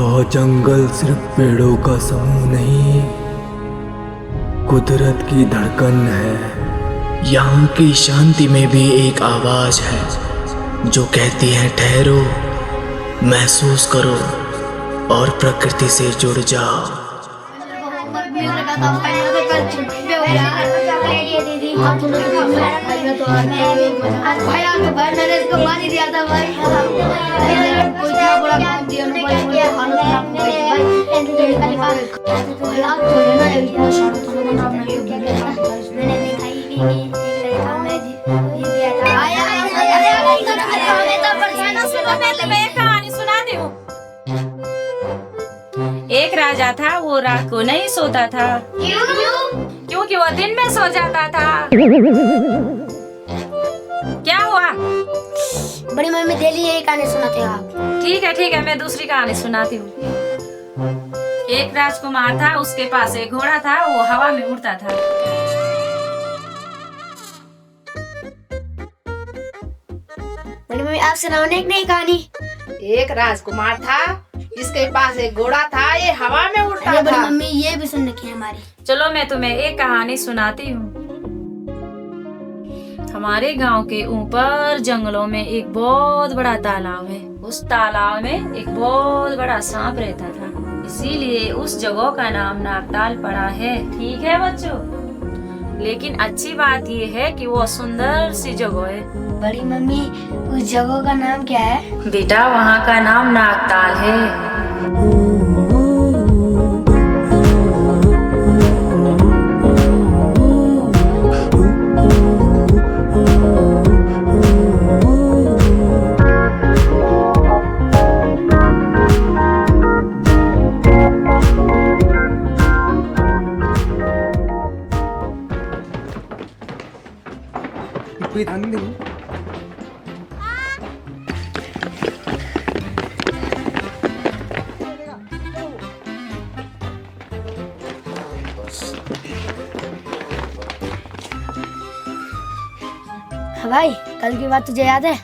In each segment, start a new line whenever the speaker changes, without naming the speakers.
यह जंगल सिर्फ पेड़ों का समूह नहीं, कुदरत की धड़कन है।
यहाँ की शांति में भी एक आवाज है जो कहती है ठहरो, महसूस करो और प्रकृति से जुड़ जाओ।
एक राजा था, वो रात को नहीं सोता था। क्योंकि वो दिन में सो जाता था। क्या हुआ?
बड़ी मम्मी डेली यही कहानी सुनाते हो आप।
ठीक है, मैं दूसरी कहानी सुनाती हूँ। एक राजकुमार था, उसके पास एक घोड़ा था, वो हवा में उड़ता था।
बड़ी मम्मी आप सुनाओ एक नई कहानी।
एक राजकुमार था, जिसके पास एक घोड़ा था, ये हवा में उड़ता
अरे बड़ी
था।
मम्मी ये भी सुनने की है हमारी।
चलो मैं तुम्हें एक कहानी सुनाती हूँ। हमारे गांव के ऊपर जंगलों में एक बहुत बड़ा तालाब है। उस तालाब में एक बहुत बड़ा सांप रहता था, इसीलिए उस जगह का नाम नागताल पड़ा है। ठीक है बच्चों, लेकिन अच्छी बात ये है कि वो सुंदर सी जगह है।
बड़ी मम्मी उस जगह का नाम क्या है?
बेटा वहाँ का नाम नागताल है।
हाँ भाई, कल की बात तुझे याद है?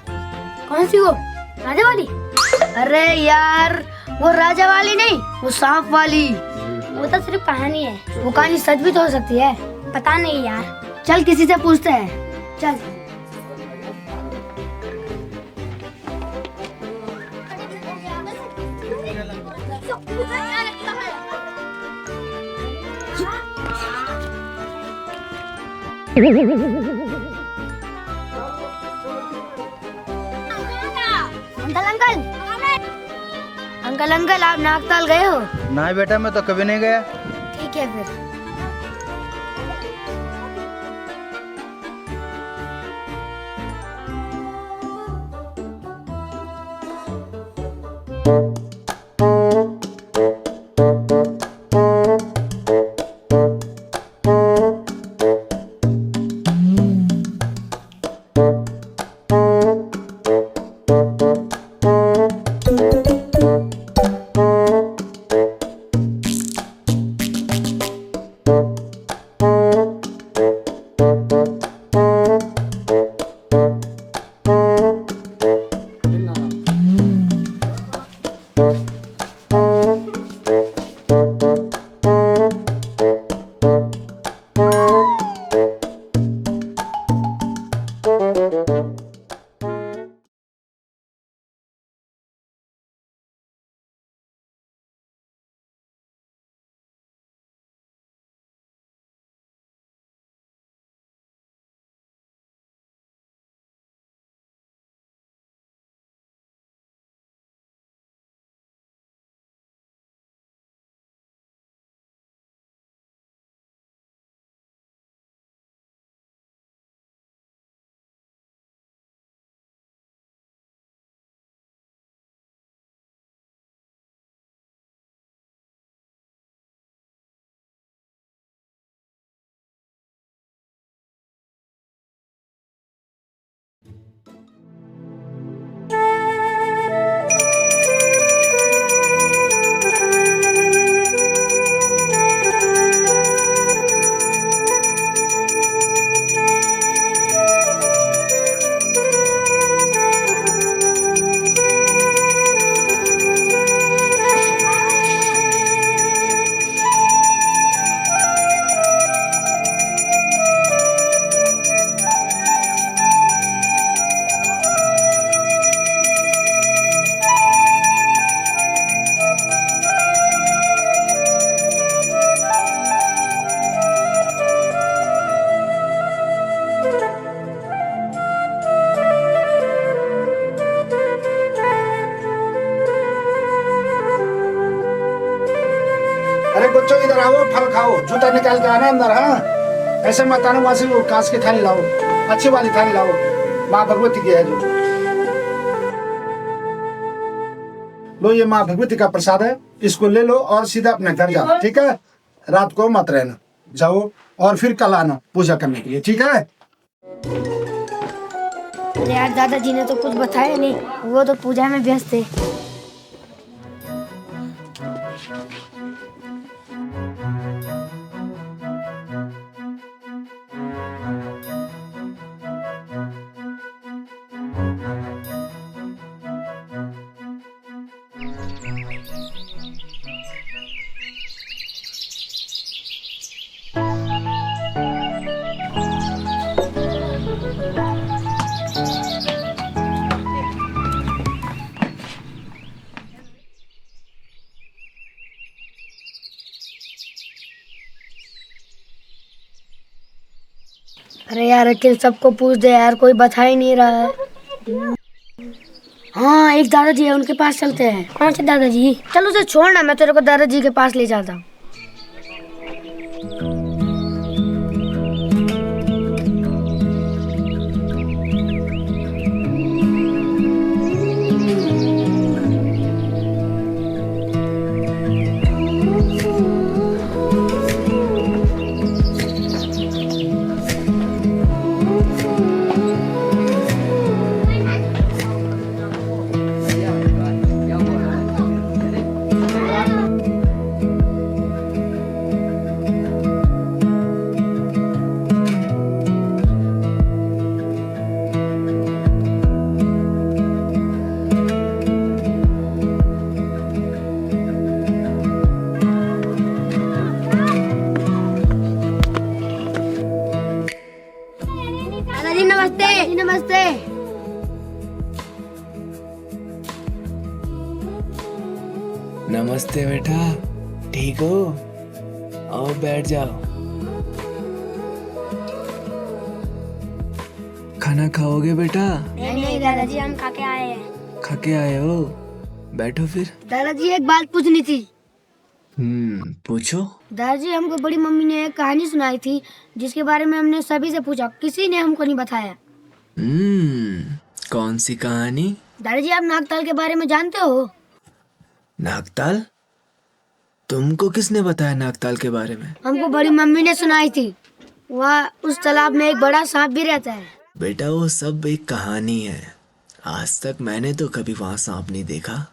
कौन सी वो? राजा वाली? अरे यार वो राजा वाली नहीं, वो सांप वाली। वो तो सिर्फ कहानी है, वो कहानी सच भी तो हो सकती है। पता नहीं यार, चल किसी से पूछते हैं। चल अंकल आप नागताल गए हो?
नहीं बेटा, मैं तो कभी नहीं गया।
ठीक है फिर।
अरे बच्चों इधर आओ, फल खाओ, जूता निकाल के आना अंदर। हाँ, ऐसे मत आना, वहां से वो कांच की थाली लाओ, अच्छी वाली थाली लाओ, माँ भगवती की है जो। लो ये माँ भगवती का प्रसाद है, इसको ले लो और सीधा अपने घर जाओ, ठीक है? रात को मत रहना, जाओ और फिर कल आना पूजा करने के लिए, ठीक है?
अरे यार दादाजी ने तो कुछ बताया नहीं, वो तो पूजा में व्यस्त थे। अरे यार अखिल सबको पूछ दे यार, कोई बता ही नहीं रहा है। हाँ एक दादाजी है, उनके पास चलते हैं। कौन से दादाजी? चलो उसे छोड़ना, मैं तेरे को दादाजी के पास ले जाता हूँ। दादाजी नमस्ते। नमस्ते।
नमस्ते बेटा, ठीक हो? आओ बैठ जाओ। खाना खाओगे बेटा?
नहीं दादाजी, हम खा के आए हैं।
खा के आए हो? बैठो फिर।
दादाजी एक बात पूछनी थी।
पूछो।
दादाजी हमको बड़ी मम्मी ने एक कहानी सुनाई थी, जिसके बारे में हमने सभी से पूछा, किसी ने हमको नहीं बताया।
कौन सी कहानी?
दादाजी आप नागताल के बारे में जानते हो?
नागताल? तुमको किसने बताया नागताल के बारे में?
हमको बड़ी मम्मी ने सुनाई थी। वहाँ उस तालाब में एक बड़ा सांप भी रहता है।
बेटा वो सब एक कहानी है, आज तक मैंने तो कभी वहाँ सांप नहीं देखा।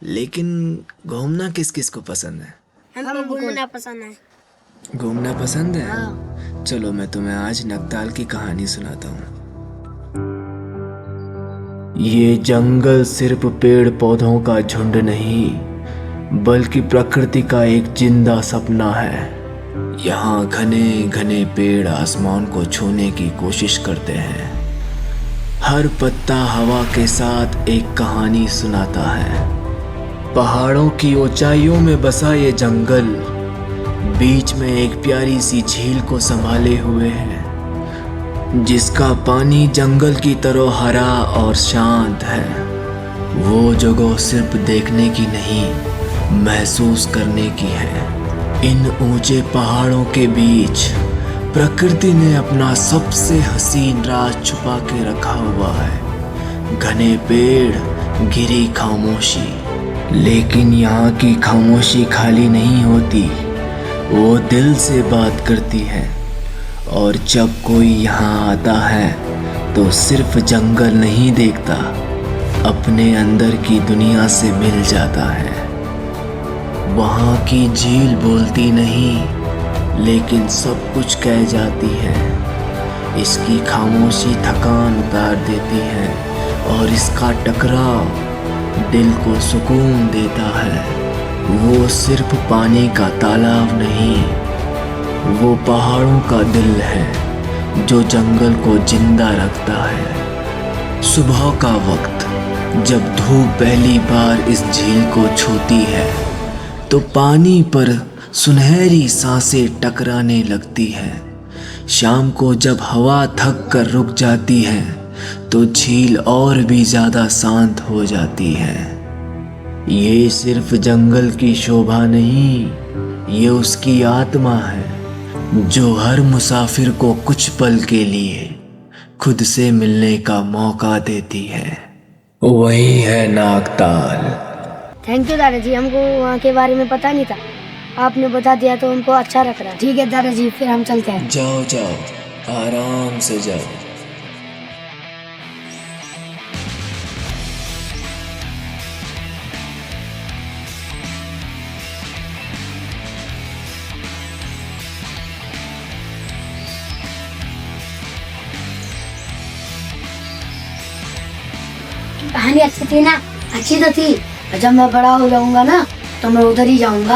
लेकिन घूमना किस किस को पसंद है?
हमको घूमना पसंद है।
घूमना पसंद है? हाँ। चलो मैं तुम्हें आज नागताल की कहानी सुनाता हूँ। ये जंगल सिर्फ पेड़ पौधों का झुंड नहीं, बल्कि प्रकृति का एक जिंदा सपना है। यहाँ घने घने पेड़ आसमान को छूने की कोशिश करते हैं। हर पत्ता हवा के साथ एक कहानी सुनाता है। पहाड़ों की ऊंचाइयों में बसा ये जंगल बीच में एक प्यारी सी झील को संभाले हुए है, जिसका पानी जंगल की तरह हरा और शांत है। वो जगह सिर्फ देखने की नहीं, महसूस करने की है। इन ऊंचे पहाड़ों के बीच प्रकृति ने अपना सबसे हसीन राज छुपा के रखा हुआ है। घने पेड़, घिरी खामोशी। लेकिन यहाँ की खामोशी खाली नहीं होती, वो दिल से बात करती है। और जब कोई यहाँ आता है तो सिर्फ जंगल नहीं देखता, अपने अंदर की दुनिया से मिल जाता है। वहाँ की झील बोलती नहीं, लेकिन सब कुछ कह जाती है। इसकी खामोशी थकान उतार देती है और इसका टकराव दिल को सुकून देता है। वो सिर्फ पानी का तालाब नहीं, वो पहाड़ों का दिल है जो जंगल को जिंदा रखता है। सुबह का वक्त जब धूप पहली बार इस झील को छूती है तो पानी पर सुनहरी सांसें टकराने लगती है। शाम को जब हवा थक कर रुक जाती है तो झील और भी ज्यादा शांत हो जाती है। ये सिर्फ जंगल की शोभा नहीं, ये उसकी आत्मा है जो हर मुसाफिर को कुछ पल के लिए खुद से मिलने का मौका देती है। वही है नागताल।
थैंक यू दादाजी, हमको वहाँ के बारे में पता नहीं था, आपने बता दिया तो हमको अच्छा लग रहा है। ठीक है दादाजी, फिर हम चलते हैं।
जाओ जाओ, आराम से जाओ।
कहानी अच्छी थी ना? अच्छी तो थी। और जब मैं बड़ा हो जाऊंगा ना तो मैं उधर ही जाऊंगा।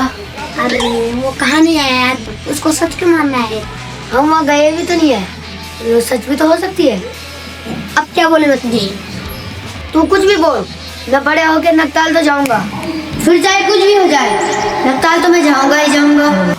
अरे वो कहानी है यार, उसको सच क्यों मानना है? हम वहाँ गए भी तो नहीं है, वो सच भी तो हो सकती है। अब क्या बोले मैं तुझे? तू कुछ भी बोल, मैं बड़े होके नगताल तो जाऊंगा, फिर चाहे कुछ भी हो जाए, नगताल तो मैं जाऊंगा ही जाऊंगा।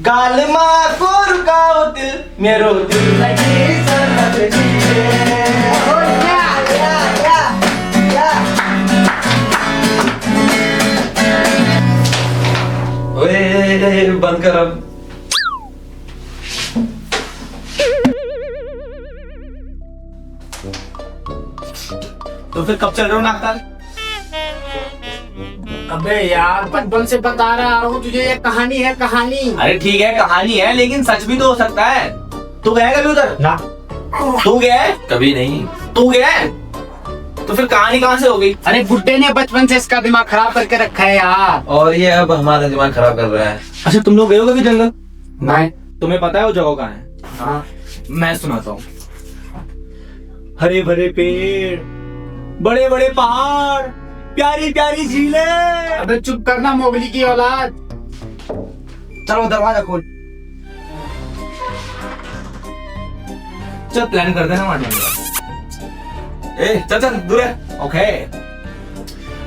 गालमा को रुकाओ दिल मेरो दिल लगे सरहद जीते। ओ या या या या। ओए बंद कर अब। तो फिर कब चल रहे हो नागताल?
अबे यार बचपन से बता रहा हूँ तुझे, ये कहानी है कहानी।
अरे ठीक है कहानी है, लेकिन सच भी तो हो सकता है। तू गया कभी उधर?
ना।
तू गया है?
कभी नहीं।
तू गया है? तो फिर कहानी कहाँ से हो गई?
अरे बुड्ढे ने बचपन से इसका दिमाग खराब करके रखा है यार।
और ये अब हमारा दिमाग खराब कर रहा है।
अच्छा तुम लोग गए हो कभी जंगल?
नहीं।
तुम्हें पता है वो जगह कहाँ है?
हाँ।
मैं सुनाता हूँ। हरे भरे पेड़, बड़े बड़े पहाड़, प्यारी प्यारी झीलें।
अबे चुप करना मोगली की औलाद।
चलो दरवाजा खोल। चल प्लान करते हैं हमारे। ए चल चल दूर है। ओके।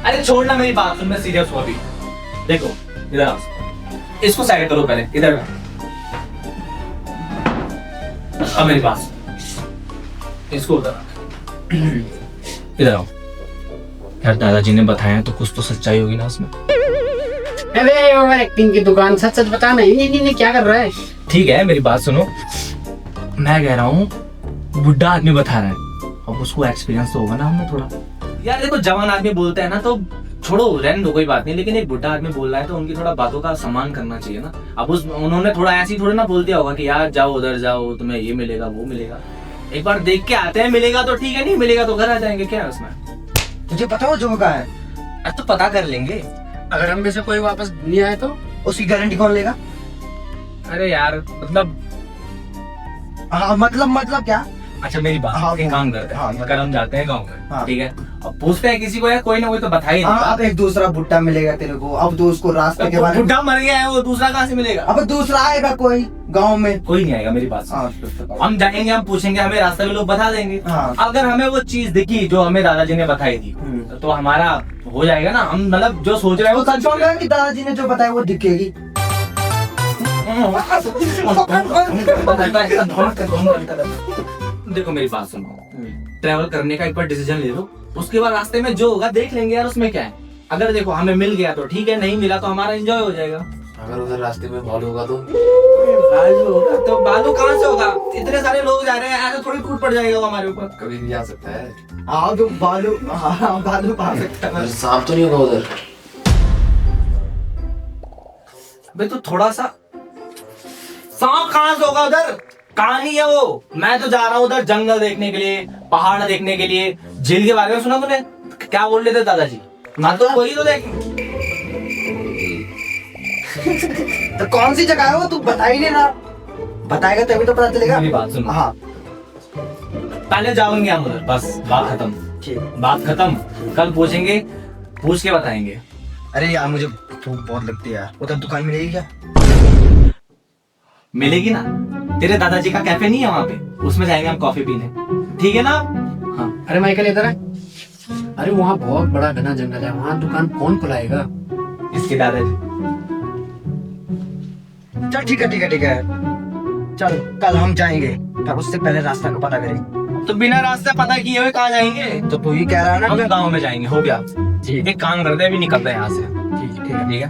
अरे छोड़ना मेरी बात सुन, मैं सीरियस हूँ अभी। देखो इधर आओ, इसको साइड करो पहले, इधर अब मेरी बात सुन। इसको उधर इधर आओ। यार दादाजी ने बताया तो कुछ तो सच्चाई होगी ना उसमें।
अरे ओवर एक्टिंग की दुकान, सच सच बता। नहीं क्या कर रहा है?
ठीक है मेरी बात सुनो, मैं कह रहा हूँ बुढ़ा आदमी बता रहा है, अब उसको एक्सपीरियंस तो होगा ना हमें थोड़ा। यार देखो जवान आदमी बोलते हैं ना तो छोड़ो रहने दो, कोई बात नहीं, लेकिन एक बुढ़ा आदमी बोल रहा है तो उनकी थोड़ा बातों का सम्मान करना चाहिए ना। अब उन्होंने थोड़ा ऐसी थोड़ी ना बोल दिया होगा कि यार जाओ उधर जाओ, तुम्हें ये मिलेगा वो मिलेगा। एक बार देख के आते हैं, मिलेगा तो ठीक है, नहीं मिलेगा तो घर आ जाएंगे, क्या है उसमें।
तुझे पता हो जो का है?
अब तो पता कर लेंगे।
अगर हम में से कोई वापस नहीं आए तो
उसकी गारंटी कौन लेगा?
अरे यार मतलब
हाँ मतलब क्या?
अच्छा मेरी बात,
हाँ,
एक काम करते हैं,
हाँ,
कल हम जाते हैं गाँव में,
हाँ।
ठीक है, अब पूछते हैं किसी को, यार कोई ना कोई तो बता ही
हाँ,
देगा।
अब एक दूसरा बुट्टा मिलेगा तेरे को, अब तो उसको रास्ते के बारे में।
बुढ़ा मर गया है, वो दूसरा कहाँ से मिलेगा?
अब दूसरा आएगा कोई गांव में।
कोई नहीं आएगा, मेरी बात
हाँ,
सुन। हम जाएंगे, हम पूछेंगे, हमें रास्ते में लोग बता देंगे।
हाँ।
अगर हमें वो चीज दिखी जो हमें दादाजी ने बताई थी तो हमारा हो जाएगा ना, हम मतलब जो सोच रहे हैं वो
तो सच बोल रहा है कि दादाजी ने जो बताया वो दिखेगी।
देखो मेरी बात सुनो, ट्रैवल करने का एक बार डिसीजन ले लो, उसके बाद रास्ते में जो होगा देख लेंगे यार, उसमें क्या है। अगर देखो हमें मिल गया तो ठीक है, नहीं मिला तो हमारा एंजॉय हो जाएगा।
अगर उधर रास्ते में भालू होगा तो?
भालू होगा तो भालू कहाँ से होगा? इतने सारे लोग जा रहे हैं, ऐसे थोड़ी टूट पड़ जाएगा वो हमारे ऊपर।
कभी भी जा सकता है।
हाँ तो भालू, हाँ भालू आ सकता है।
सांप तो नहीं होगा उधर?
भाई तो थोड़ा सा, सांप कहाँ से होगा उधर? कहानी है वो। मैं तो जा रहा हूँ उधर जंगल देखने के लिए, पहाड़ देखने के लिए। झील के बारे में सुना तूने? क्या बोल रहे थे दादाजी? हाँ तो वही तो देखेंगे।
तो कौन सी जगह है वो, तू बता ही नहीं रहा। बताएगा तभी तो पता चलेगा।
मेरी बात सुनो।
हाँ
पहले जाओगे हम उधर, बस बात खत्म।
ठीक।
बात खत्म, कल पूछेंगे, पूछ के बताएंगे।
अरे यार मुझे भूख बहुत लगती है यार, उधर दुकान मिलेगी क्या?
मिलेगी ना, तेरे दादाजी का कैफे नहीं है वहाँ पे, उसमें जाएंगे हम कॉफी पीने, ठीक है ना? हाँ।
अरे माइकल इधर है। अरे वहाँ बहुत बड़ा घना जंगल है, वहाँ दुकान कौन खुलाएगा?
इसके दादाजी।
चल ठीक है ठीक है ठीक है, चल कल हम जाएंगे, पर उससे पहले रास्ता का पता करेंगे।
तो बिना रास्ता पता किए हुए कहाँ जाएंगे?
तो तू ही कह रहा है ना।
हम गाँव में जाएंगे, हो गया। एक काम करते हैं, अभी निकलते हैं यहाँ से।
ठीक है ठीक है।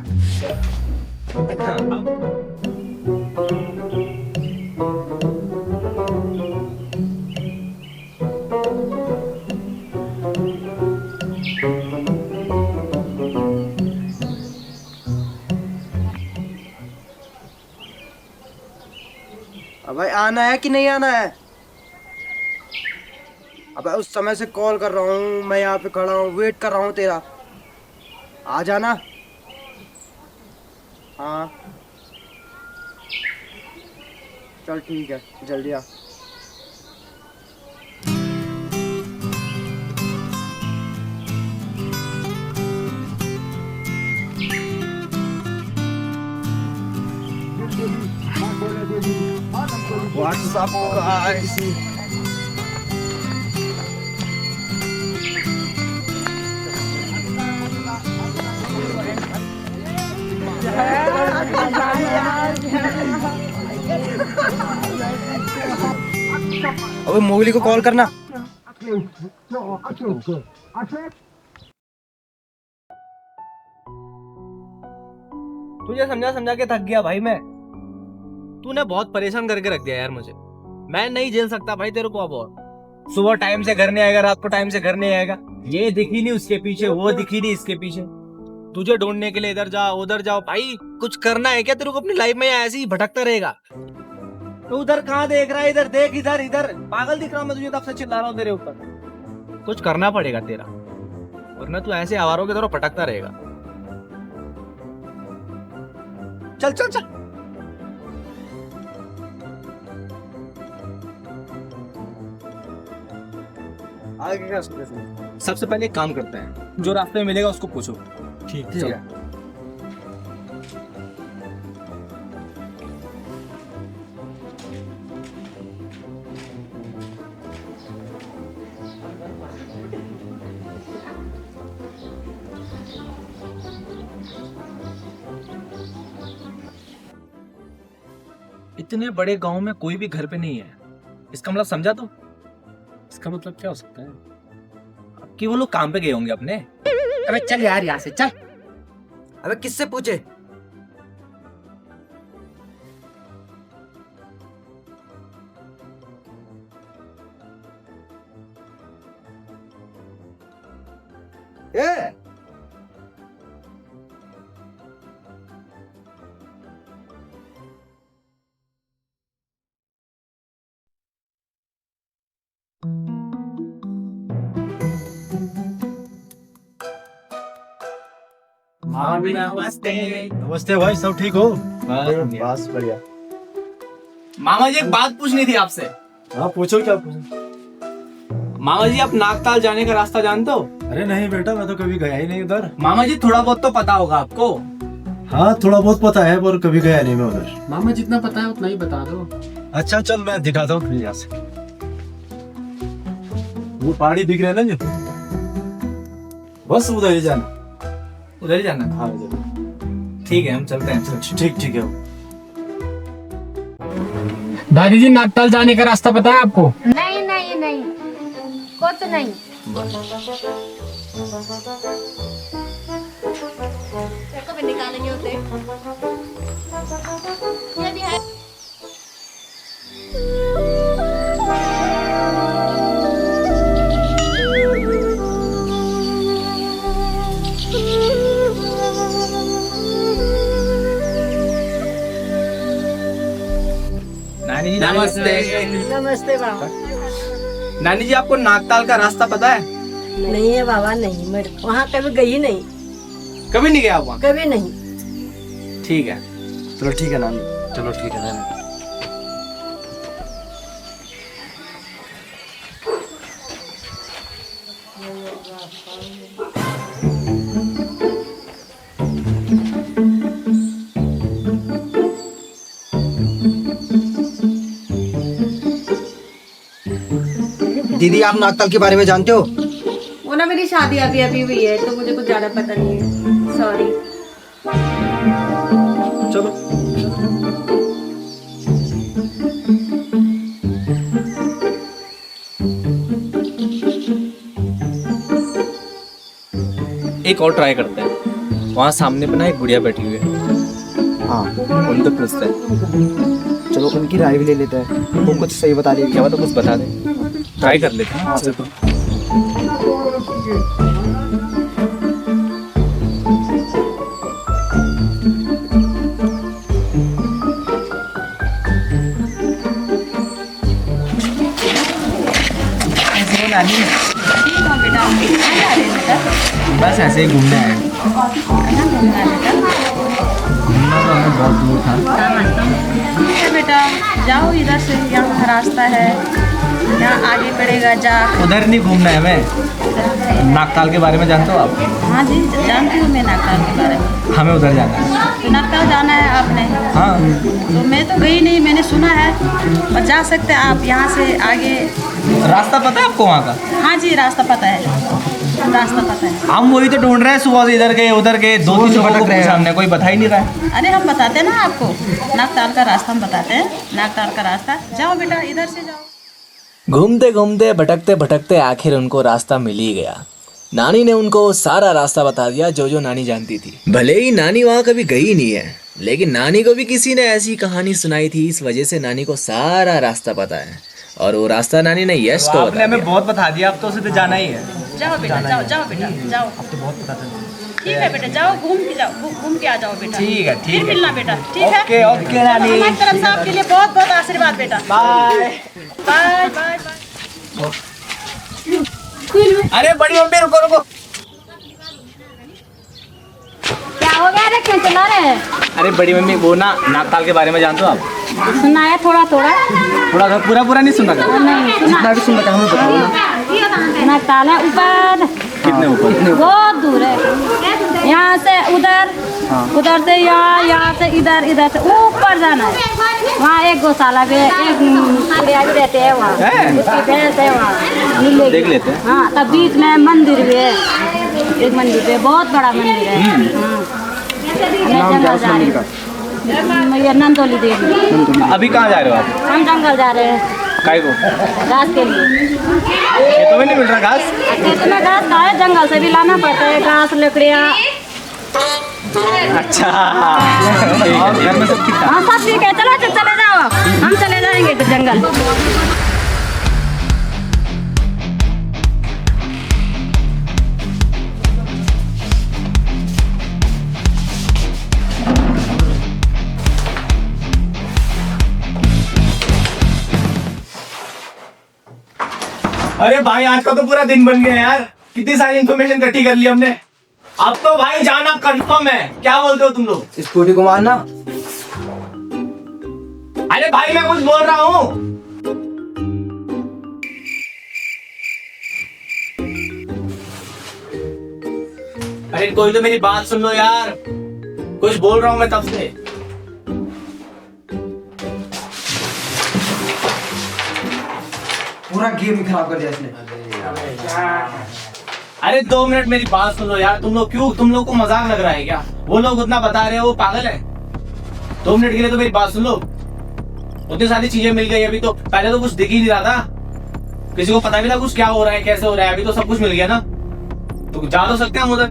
अबे आना है कि नहीं आना है? अबे उस समय से कॉल कर रहा हूँ, मैं यहाँ पे खड़ा हूँ, वेट कर रहा हूँ तेरा। आ जाना। हाँ चल ठीक है, जल्दी आ। What's up guys? अबे मोगली को कॉल करना।
तुझे समझा समझा के थक गया भाई मैं। तूने बहुत परेशान करके रख दिया यार मुझे। मैं नहीं झेल सकता भाई तेरे को अब और। सुबह टाइम से घर नहीं आएगा, रात को टाइम से घर नहीं आएगा, ये दिखी नहीं उसके पीछे, वो दिखी नहीं इसके पीछे। तुझे ढूंढने के लिए इधर जाओ उधर जाओ। भाई कुछ करना है क्या तेरे को अपनी लाइफ में, या ऐसे ही भटकता रहेगा? तो उधर कहाँ देख रहा है? इधर देख, इधर इधर। पागल दिख रहा हूँ मैं तुझे, तब से चिल्ला रहा हूँ तेरे ऊपर। कुछ करना पड़ेगा तेरा, वरना तू ऐसे आवारों की तरह भटकता रहेगा। चल चल चल।
आगे क्या?
सबसे पहले एक काम करते हैं, जो रास्ते में मिलेगा उसको पूछो। ठीक है। इतने बड़े गांव में कोई भी घर पे नहीं है, इसका मतलब समझा तो?
इसका मतलब क्या हो सकता है?
कि वो लोग काम पे गए होंगे अपने।
अबे चल यार यहाँ से चल।
अबे किससे पूछे? ए
नमस्ते भाई, सब ठीक हो?
बस बढ़िया।
मामा जी एक बात पूछनी थी आपसे।
हाँ पूछो, क्या पूछो?
मामा जी आप नागताल जाने का रास्ता जानते हो?
अरे नहीं बेटा, मैं तो कभी गया ही नहीं उधर।
मामा जी थोड़ा बहुत तो पता होगा आपको।
हाँ थोड़ा बहुत पता है, पर कभी गया नहीं मैं उधर।
मामा जितना पता है उतना ही बता दो।
अच्छा चल मैं दिखाता हूँ यहाँ से। वो पहाड़ी दिख रहे हैं ना जो, बस उधर ही जाना।
उधर ही जाना?
हाँ उधर।
ठीक है हम चलते हैं।
ठीक ठीक है।
दादी जी नागताल जाने का रास्ता पता है आपको?
नहीं नहीं नहीं, कुछ नहीं।
कभी निकालेंगे होते ये भी है।
नानी जी नमस्ते।
नमस्ते बाबा।
नानी जी आपको नागताल का रास्ता पता है?
नहीं है बाबा, नहीं, मैं वहाँ कभी गई नहीं,
कभी नहीं गया वहाँ?
कभी नहीं।
ठीक है,
चलो ठीक है नानी।
चलो ठीक है नानी।
दीदी आप नागताल के बारे में जानते हो?
वो ना मेरी शादी अभी अभी हुई है तो मुझे कुछ ज्यादा पता नहीं है, सॉरी।
चलो
एक और ट्राई करते हैं। वहाँ सामने पे ना एक बुढ़िया बैठी हुई है,
हाँ
उनसे पूछते हैं।
चलो उनकी राय भी ले लेते हैं, वो कुछ सही बता देगी।
क्या पता कुछ बता दे, ट्राई कर लेते हैं। बस ऐसे ही घूमने आए। घूमना तो हमें बहुत दूर था।
बेटा जाओ, इधर से यहाँ रास्ता है, यहाँ आगे पड़ेगा जा।
उधर नहीं घूमना है हमें। नागताल के बारे में जानते हो आप?
हाँ जी, जानती हूँ मैं नागताल के बारे में।
हमें उधर जाना है।
तो नागताल जाना है आपने?
हाँ।
तो मैं तो गई नहीं, मैंने सुना है, और जा सकते हैं आप यहाँ से आगे।
रास्ता पता है आपको वहाँ का?
हाँ जी, रास्ता पता है, रास्ता पता है।
हम वही तो ढूंढ रहे हैं, सुबह से इधर गए उधर गए, 2-3 लोगों को पूछा हमने, कोई बता ही नहीं रहा है।
अरे हम बताते हैं ना आपको, नागताल का रास्ता हम बताते हैं, नागताल का रास्ता। जाओ बेटा, इधर से जाओ।
घूमते घूमते भटकते भटकते आखिर उनको रास्ता मिल ही गया। नानी ने उनको सारा रास्ता बता दिया जो जो नानी जानती थी। भले ही नानी वहाँ कभी गई नहीं है, लेकिन नानी को भी किसी ने ऐसी कहानी सुनाई थी, इस वजह से नानी को सारा रास्ता पता है। और वो रास्ता नानी ने यश को
आपने हमें बहुत बता दिया, अब तो उसे तो जाना ही है।
जाओ बेटा, जाओ जाओ बेटा, जाओ।
अब तो बहुत पता चल।
ठीक है बेटा, जाओ घूम के जाओ, घूम के आ जाओ बेटा।
ठीक है, ठीक
फिर
है।
मिलना बेटा, ठीक है?
ओके ओके नानी।
हमारी तरफ से आपके लिए बहुत बहुत आशीर्वाद बेटा।
Bye
bye bye bye.
अरे बड़ी मम्मी रुको रुको।
क्या हो गया रे, क्यों चला रहे हैं?
अरे बड़ी मम्मी, वो ना नागताल के बारे में जानते हो आप?
सुना है थोड़ा थोड़ा।
थोड़ा सा, पूरा पूरा नहीं सुना था?
नहीं सुना।
जितना भी सुन रखा हमें बताओ ना।
नागताल है ऊपर,
कितने ऊपर?
बहुत दूर है, यहाँ से उधर, उधर से यहाँ, यहाँ से इधर, इधर से ऊपर जाना है। वहाँ एक गौशाला भी है, एक चिड़िया भी रहते हैं वहाँ, उसकी भैंस है वहाँ, मिलेगी।
देख लेते हैं।
हाँ, तब बीच में मंदिर भी है, एक मंदिर है, बहुत बड़ा मंदिर है। हाँ, जंगल जा रहे हैं, ये नंदोली देवी।
अभी कहाँ जा रहे हो आप?
हम जंगल जा रहे हैं,
काय को?
घास के लिए।
खेतों में नहीं मिल रहा घास?
खेत में घास कहाँ है, जंगल से भी लाना पड़ता है घास, लकड़ियाँ।
अच्छा। और घर में सब ठीक ठाक?
हाँ सब ठीक है, चलो चले जाओ, हम चले जाएंगे तो जंगल।
अरे भाई, आज का तो पूरा दिन बन गया यार, कितनी सारी इन्फॉर्मेशन इकट्ठी कर ली हमने। अब तो भाई जाना कंफर्म है, क्या बोलते हो तुम लोग?
स्कूटी को मारना।
अरे भाई मैं कुछ बोल रहा हूँ। अरे कोई तो मेरी बात सुन लो यार, कुछ बोल रहा हूँ मैं तब से।
पूरा गेम खराब कर दिया इसने।
अरे 2 मिनट मेरी बात सुन लो यार, तुम लोग को मजाक लग रहा है क्या? वो लोग उतना बता रहे हो, वो पागल है? 2 मिनट के लिए तो मेरी बात सुन लो। उतनी सारी चीजें मिल गई, अभी तो पहले तो कुछ दिख ही नहीं रहा था, किसी को पता भी था कुछ क्या हो रहा है, कैसे हो रहा है। अभी तो सब कुछ मिल गया ना, तो जा तो सकते हैं हम उधर।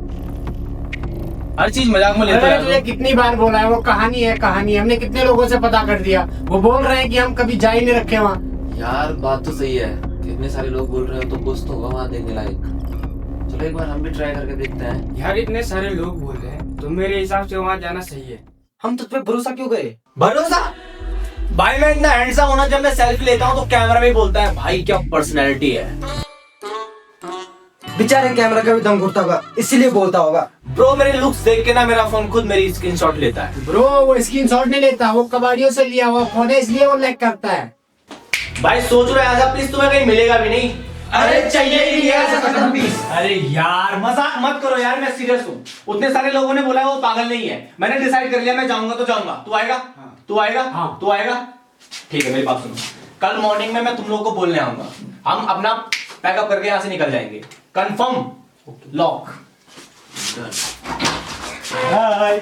हर चीज मजाक में लेते हैं।
कितनी बार बोला है, वो कहानी है कहानी, हमने कितने लोगों से पता कर दिया, वो बोल रहे हैं कि हम कभी जा ही नहीं रखे वहाँ।
यार बात तो सही है, इतने सारे लोग बोल रहे हो तो कुछ तो होगा वहाँ देखने लायक। चलो एक बार हम भी ट्राई करके देखते हैं।
यार इतने सारे लोग बोल रहे हैं तो मेरे हिसाब से वहाँ जाना सही है।
हम तुझ पे भरोसा क्यों करें?
भरोसा? भाई मैं इतना हैंडसम होना, जब मैं सेल्फी लेता हूँ तो कैमरा में बोलता है भाई क्या पर्सनैलिटी है।
बेचारे कैमरा का भी दम घुटता होगा, इसीलिए बोलता होगा।
ब्रो मेरे लुक्स देख के ना मेरा फोन खुद मेरी स्क्रीनशॉट लेता है।
ब्रो वो स्क्रीनशॉट नहीं लेता, वो कबाड़ियों से लिया हुआ फोन है, इसलिए वो लैग करता है।
भाई सोच रहे आजा प्लीज, तुम्हें कहीं मिलेगा भी नहीं।
अरे चाहिए ही नहीं ऐसा खत्म पीस।
अरे यार मजाक मत करो यार, मैं सीरियस हूँ। उतने सारे लोगों ने बोला है वो पागल नहीं है, मैंने डिसाइड कर लिया मैं जाऊंगा तो जाऊंगा। तू आएगा? तू आएगा?
हाँ।
तू आएगा? ठीक है मेरी बात सुनो, कल मॉर्निंग में मैं तुम लोगों को बोलने आऊंगा, हम अपना पैकअप करके यहाँ से निकल जाएंगे। कंफर्म? लॉक। बाय।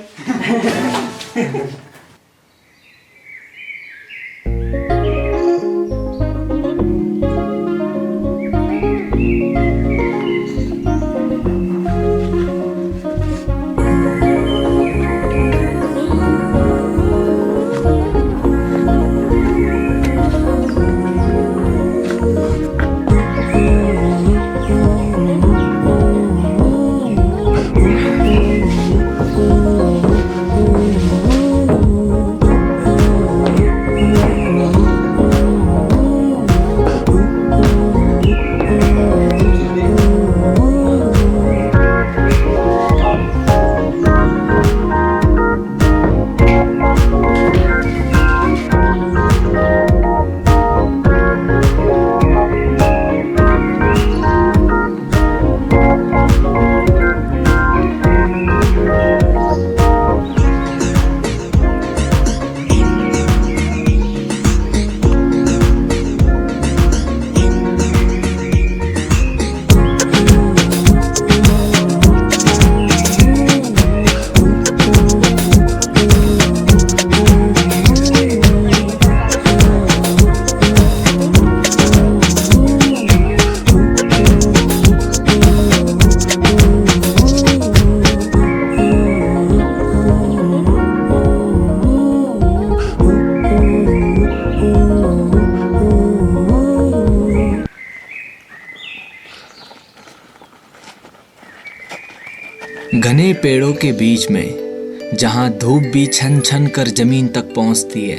घने पेड़ों के बीच में जहां धूप भी छन छन कर जमीन तक पहुंचती है,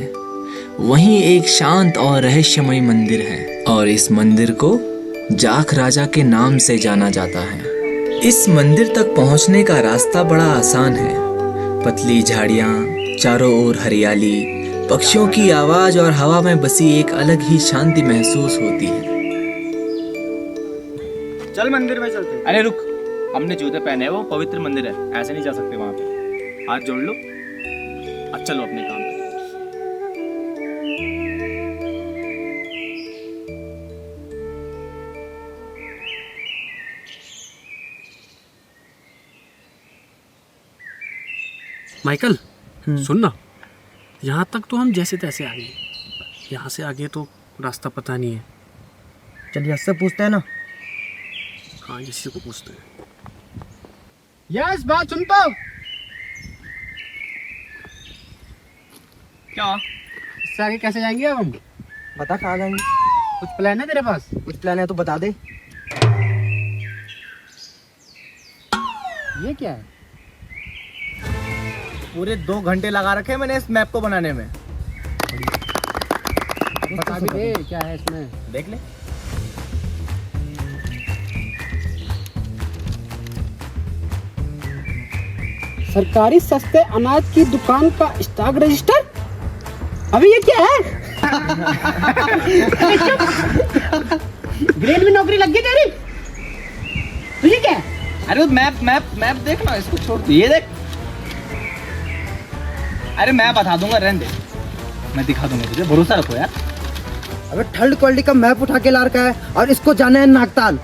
वहीं एक शांत और रहस्यमय मंदिर है और इस मंदिर को जाख राजा के नाम से जाना जाता है। इस मंदिर तक पहुंचने का रास्ता बड़ा आसान है। पतली झाड़ियां, चारों ओर हरियाली, पक्षियों की आवाज और हवा में बसी एक अलग ही शांति महसूस होती है।
चल मंदिर में चलते।
अरे रुक, हमने जूते पहने हैं, वो पवित्र मंदिर है, ऐसे नहीं जा सकते वहां पे। हाथ जोड़ लो, अब चलो अपने काम पे।
माइकल सुन ना, यहाँ तक तो हम जैसे तैसे आ गए, यहाँ से आगे तो रास्ता पता नहीं है।
चलिए इससे पूछते हैं ना।
हाँ किसी को पूछते हैं। यस बात सुन पाओ।
क्या?
इससे आगे कैसे जाएंगे अब हम?
बता कहाँ जाएंगे?
कुछ प्लान है तेरे पास?
कुछ प्लान है तो बता दे।
ये क्या है?
पूरे 2 घंटे लगा रखे मैंने इस मैप को बनाने में।
बता भी दे क्या है इसमें।
देख ले।
सरकारी सस्ते अनाज की दुकान का स्टॉक रजिस्टर। अभी ये क्या है? ग्रेड में नौकरी लग गई तेरी? तुझे क्या है?
अरे मैप मैप मैप देख ना, इसको छोड़ दे, ये देख। अरे मैं बता दूंगा, रहने दे, मैं दिखा दूंगा तुझे, भरोसा रखो यार।
अबे थर्ड क्वालिटी का मैप उठा के ला रखा है और इसको जाना है नागताल।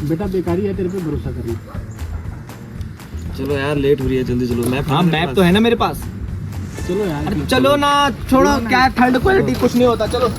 बेटा बेकारी है तेरे पे भरोसा करना।
चलो यार लेट हो रही है, जल्दी चलो। मैप
हाँ मैप तो है ना मेरे पास।
चलो यार
चलो ना, छोड़ो, क्या थर्ड क्वालिटी, कुछ नहीं होता, चलो।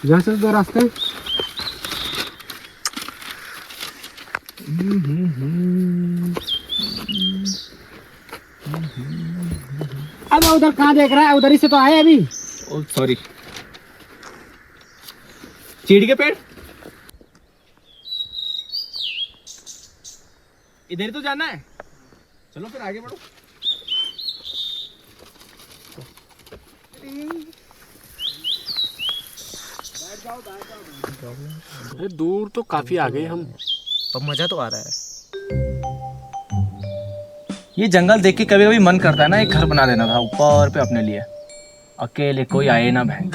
यहाँ से दो रास्ते। अब उधर कहाँ देख रहा है? उधर ही से तो आए अभी।
ओ सॉरी। चीड़ के पेड़ इधर ही तो जाना है। चलो फिर आगे बढ़ो।
अरे दूर तो काफी आ गए हम,
अब मजा तो आ रहा है।
ये जंगल देख के कभी कभी मन करता है ना एक घर बना देना था ऊपर पे अपने लिए, अकेले कोई आए ना बहन।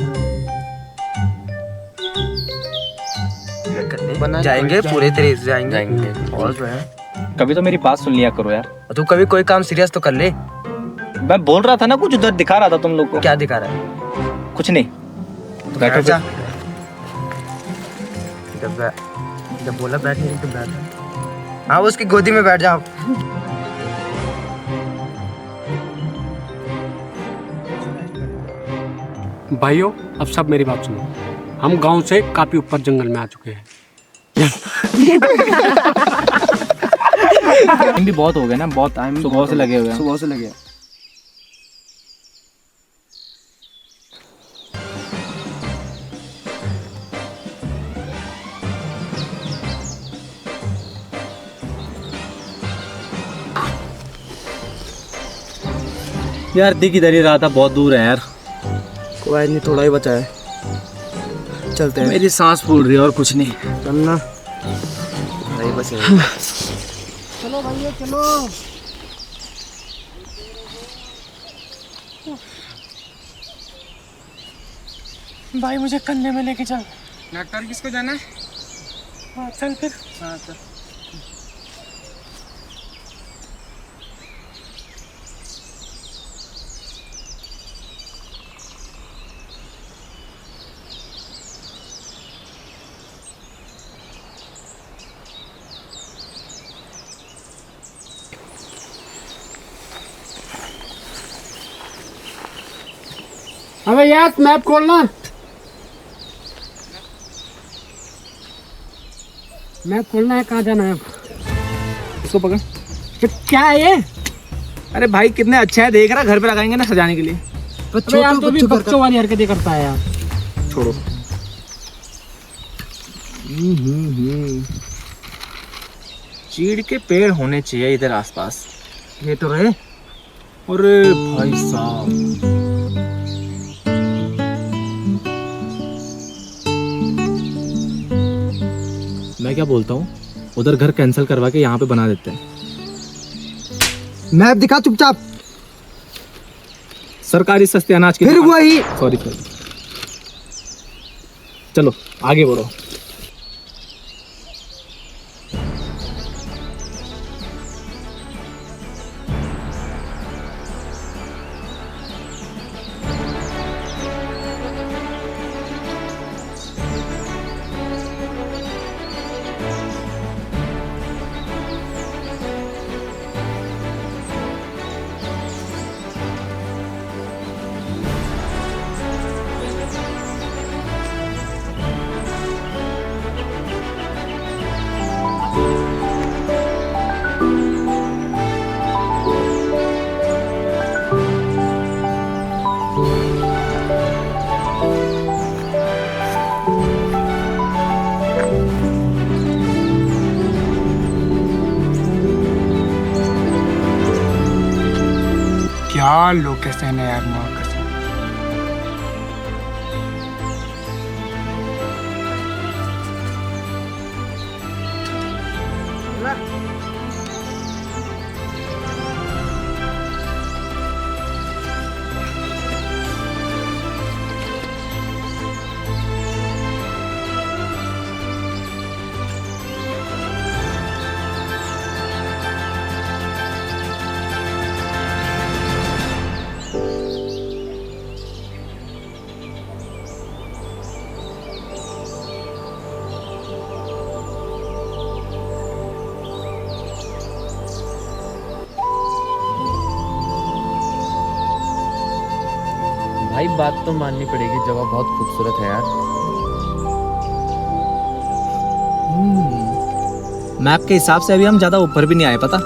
जाएंगे पूरे तरीके से जाएंगे और जो है
कभी तो मेरी बात सुन लिया करो यार।
तू कभी कोई काम सीरियस तो कर ले।
मैं बोल रहा था ना, कुछ उधर दिखा रहा था तुम लोग को।
क्या दिखा रहा है?
कुछ नहीं, तो बैठो
जा।
फिर।
जब बोला बैठने तो बैठ। हाँ उसकी गोदी में बैठ जाओ।
भाइयों अब सब मेरी बात सुनो। हम गांव से काफी ऊपर जंगल में आ चुके हैं।
टाइम भी बहुत हो गया ना, बहुत टाइम सुबह से लगे हुए हैं।
सुबह से लगे।
यार दिख इधर ही रहा था, बहुत दूर है यार।
कोई नहीं, थोड़ा ही बचा है, चलते हैं।
मेरी सांस फूल रही है और कुछ नहीं।
चलना नहीं बस।
चलो भैया चलो। भाई मुझे कंधे में लेके चल। डॉक्टर किसको जाना है? हाँ चल फिर। हाँ चल। अबे यार मैप खोलना। मैप खोलना है, कहाँ जाना है अब?
इसको पकड़।
तो क्या है ये?
अरे भाई कितने अच्छे हैं, देख रहा, घर पे लगाएंगे ना सजाने के लिए।
अबे यार तो भी बच्चों वाली हरकतें करता है यार।
छोड़ो। चीड़ के पेड़ होने चाहिए इधर आसपास।
ये तो रहे।
अरे भाई साहब, मैं क्या बोलता हूँ, उधर घर कैंसिल करवा के यहाँ पे बना देते हैं।
मैप दिखा चुपचाप।
सरकारी सस्ते अनाज की
फिर वही।
सॉरी चलो आगे बढ़ो।
क्या लोकेशन है यार, माँ कसम।
भाई बात तो माननी पड़ेगी, जगह बहुत खूबसूरत है यार।
मैप के हिसाब से अभी हम ज़्यादा ऊपर भी नहीं आए पता,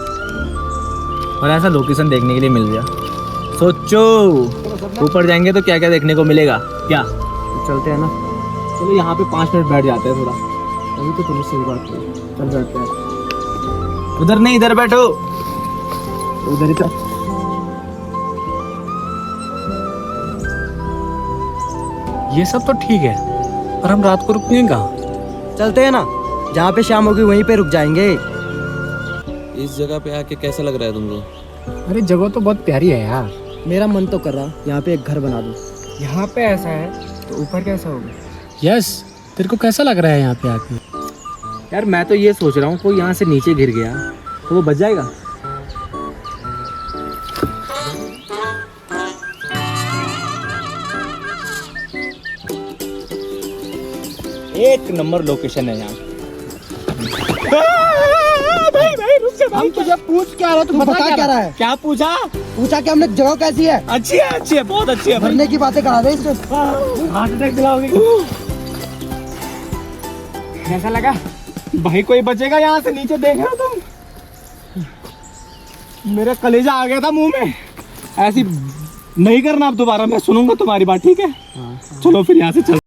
और ऐसा लोकेशन देखने के लिए मिल गया। सोचो ऊपर जाएंगे तो क्या क्या देखने को मिलेगा। क्या चलते हैं ना? चलो यहाँ पे 5 मिनट बैठ जाते हैं थोड़ा। अभी तो तुम्हें सही बात है, चल बैठते हैं। उधर नहीं, इधर बैठो, उधर ही चल।
ये सब तो ठीक है, पर हम रात को रुकेंगे कहाँ?
चलते हैं ना, जहाँ पे शाम होगी वहीं पे रुक जाएंगे।
इस जगह पे आके कैसा लग रहा है तुमको?
अरे जगह तो बहुत प्यारी है यार।
मेरा मन तो कर रहा यहाँ पे एक घर बना दूँ।
यहाँ पे ऐसा है तो ऊपर कैसा होगा? यस, तेरे को कैसा लग रहा है यहाँ पे आके?
यार मैं तो ये सोच रहा हूँ कोई यहाँ से नीचे गिर गया तो वो बच जाएगा। एक नंबर लोकेशन है यहाँ।
हम तुझे पूछ क्या रहा, तू बता क्या रहा है?
क्या पूछा?
पूछा कि हमने जगह कैसी है?
अच्छी है, बहुत अच्छी है।
भरने की बातें करा दे इसको।
हार्ट अटैक दिलाओगे? कैसा लगा
भाई कोई बचेगा यहाँ से? नीचे देख रहे हो तुम? मेरा कलेजा आ गया था मुंह में। ऐसी नहीं करना अब दोबारा, मैं सुनूंगा तुम्हारी बात, ठीक है? चलो फिर यहाँ से चल।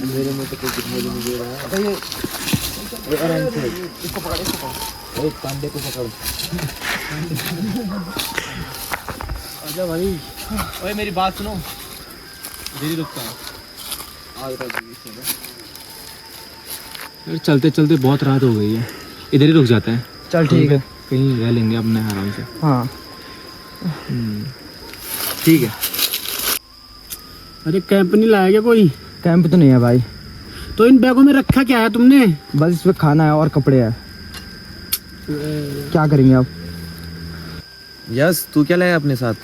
मेरे में तो कोई दिखाई नहीं दे रहा है। इसको पकड़, एक पांडे को पकड़।
आजा भाई। ओए मेरी बात सुनो, इधर ही रुकता है। यार चलते चलते बहुत रात हो गई है, इधर ही रुक जाते हैं।
चल ठीक है,
कहीं रह लेंगे अपने आराम से।
हाँ
ठीक है।
अरे कैंप नहीं लाया क्या कोई?
कैंप तो नहीं है भाई।
तो इन बैगों में रखा क्या है तुमने?
बस इसमें खाना है और कपड़े हैं। क्या करेंगे अब?
यस, तू क्या लाया अपने साथ?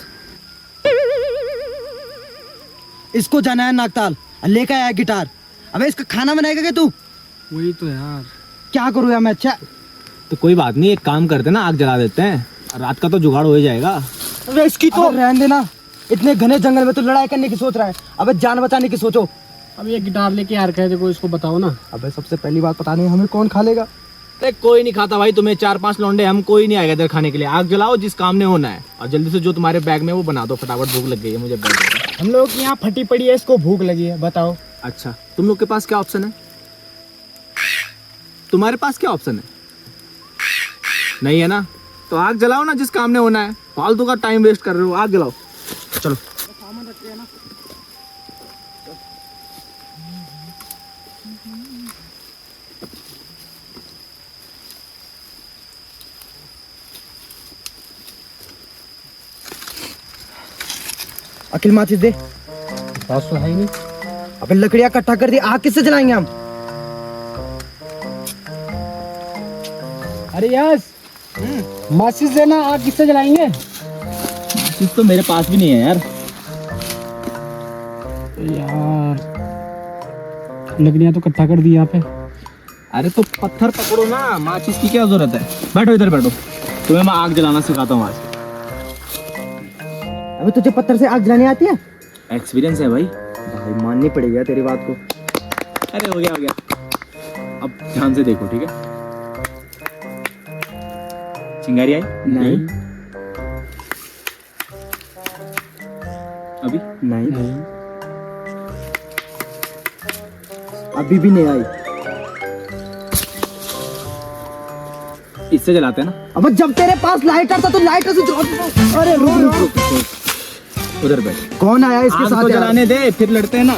इसको जाना है नागताल, लेकर आया गिटार। अबे इसका खाना बनाएगा क्या तू?
वही तो यार,
क्या करूँ यार मैं? अच्छा
तो कोई बात नहीं, एक काम करते ना, आग जला देते हैं, रात का तो जुगाड़ हो ही जाएगा।
अबे इसकी तो रहने देना, इतने घने जंगल में तो लड़ाई करने की सोच रहा है। अबे जान बचाने की सोचो।
अब ये गिटार लेके यार कहे देखो, इसको बताओ ना।
अबे सबसे पहली बात पता नहीं हमें कौन खा लेगा।
अरे कोई नहीं खाता भाई, तुम्हें 4-5 लौंडे, हम कोई नहीं आएगा इधर खाने के लिए। आग जलाओ, जिस काम ने होना है, और जल्दी से जो तुम्हारे बैग में वो बना दो, फटाफट भूख लग गई है मुझे।
हम लोग की यहाँ फटी पड़ी है, इसको भूख लगी है, बताओ।
अच्छा, तुम लोग के पास क्या ऑप्शन है? तुम्हारे पास क्या ऑप्शन है? नहीं है ना? तो आग जलाओ ना, जिस काम ने होना है। फालतू का टाइम वेस्ट कर रहे हो, आग जलाओ। चलो
अखिल माचिस दे।
पास तो है ही नहीं।
अबे लकड़ियां इकट्ठा कर दी, आग किससे जलाएंगे हम?
अरे यस, माचिस देना, आग किससे जलाएंगे?
तो मेरे पास भी नहीं है यार।
यार लकड़ियां तो इकट्ठा कर दी यहाँ पे।
अरे तो पत्थर पकड़ो ना, माचिस की क्या जरूरत है? बैठो इधर बैठो, तुम्हें मैं आग जलाना सिखाता हूँ आज।
अबे तुझे पत्थर से आग जलानी आती है?
एक्सपीरियंस है भाई।
भाई माननी पड़ेगी तेरी बात को।
अरे हो गया हो गया। अब ध्यान से देखो, ठीक है? चिंगारी आई?
नहीं।
अभी?
नहीं। अभी भी नहीं आई।
इससे जलाते हैं ना?
अब जब तेरे पास लाइटर था तो लाइटर से जला। अरे रुक।
उधर बैठ।
कौन आया इसके साथ?
जलाने दे, फिर लड़ते हैं ना।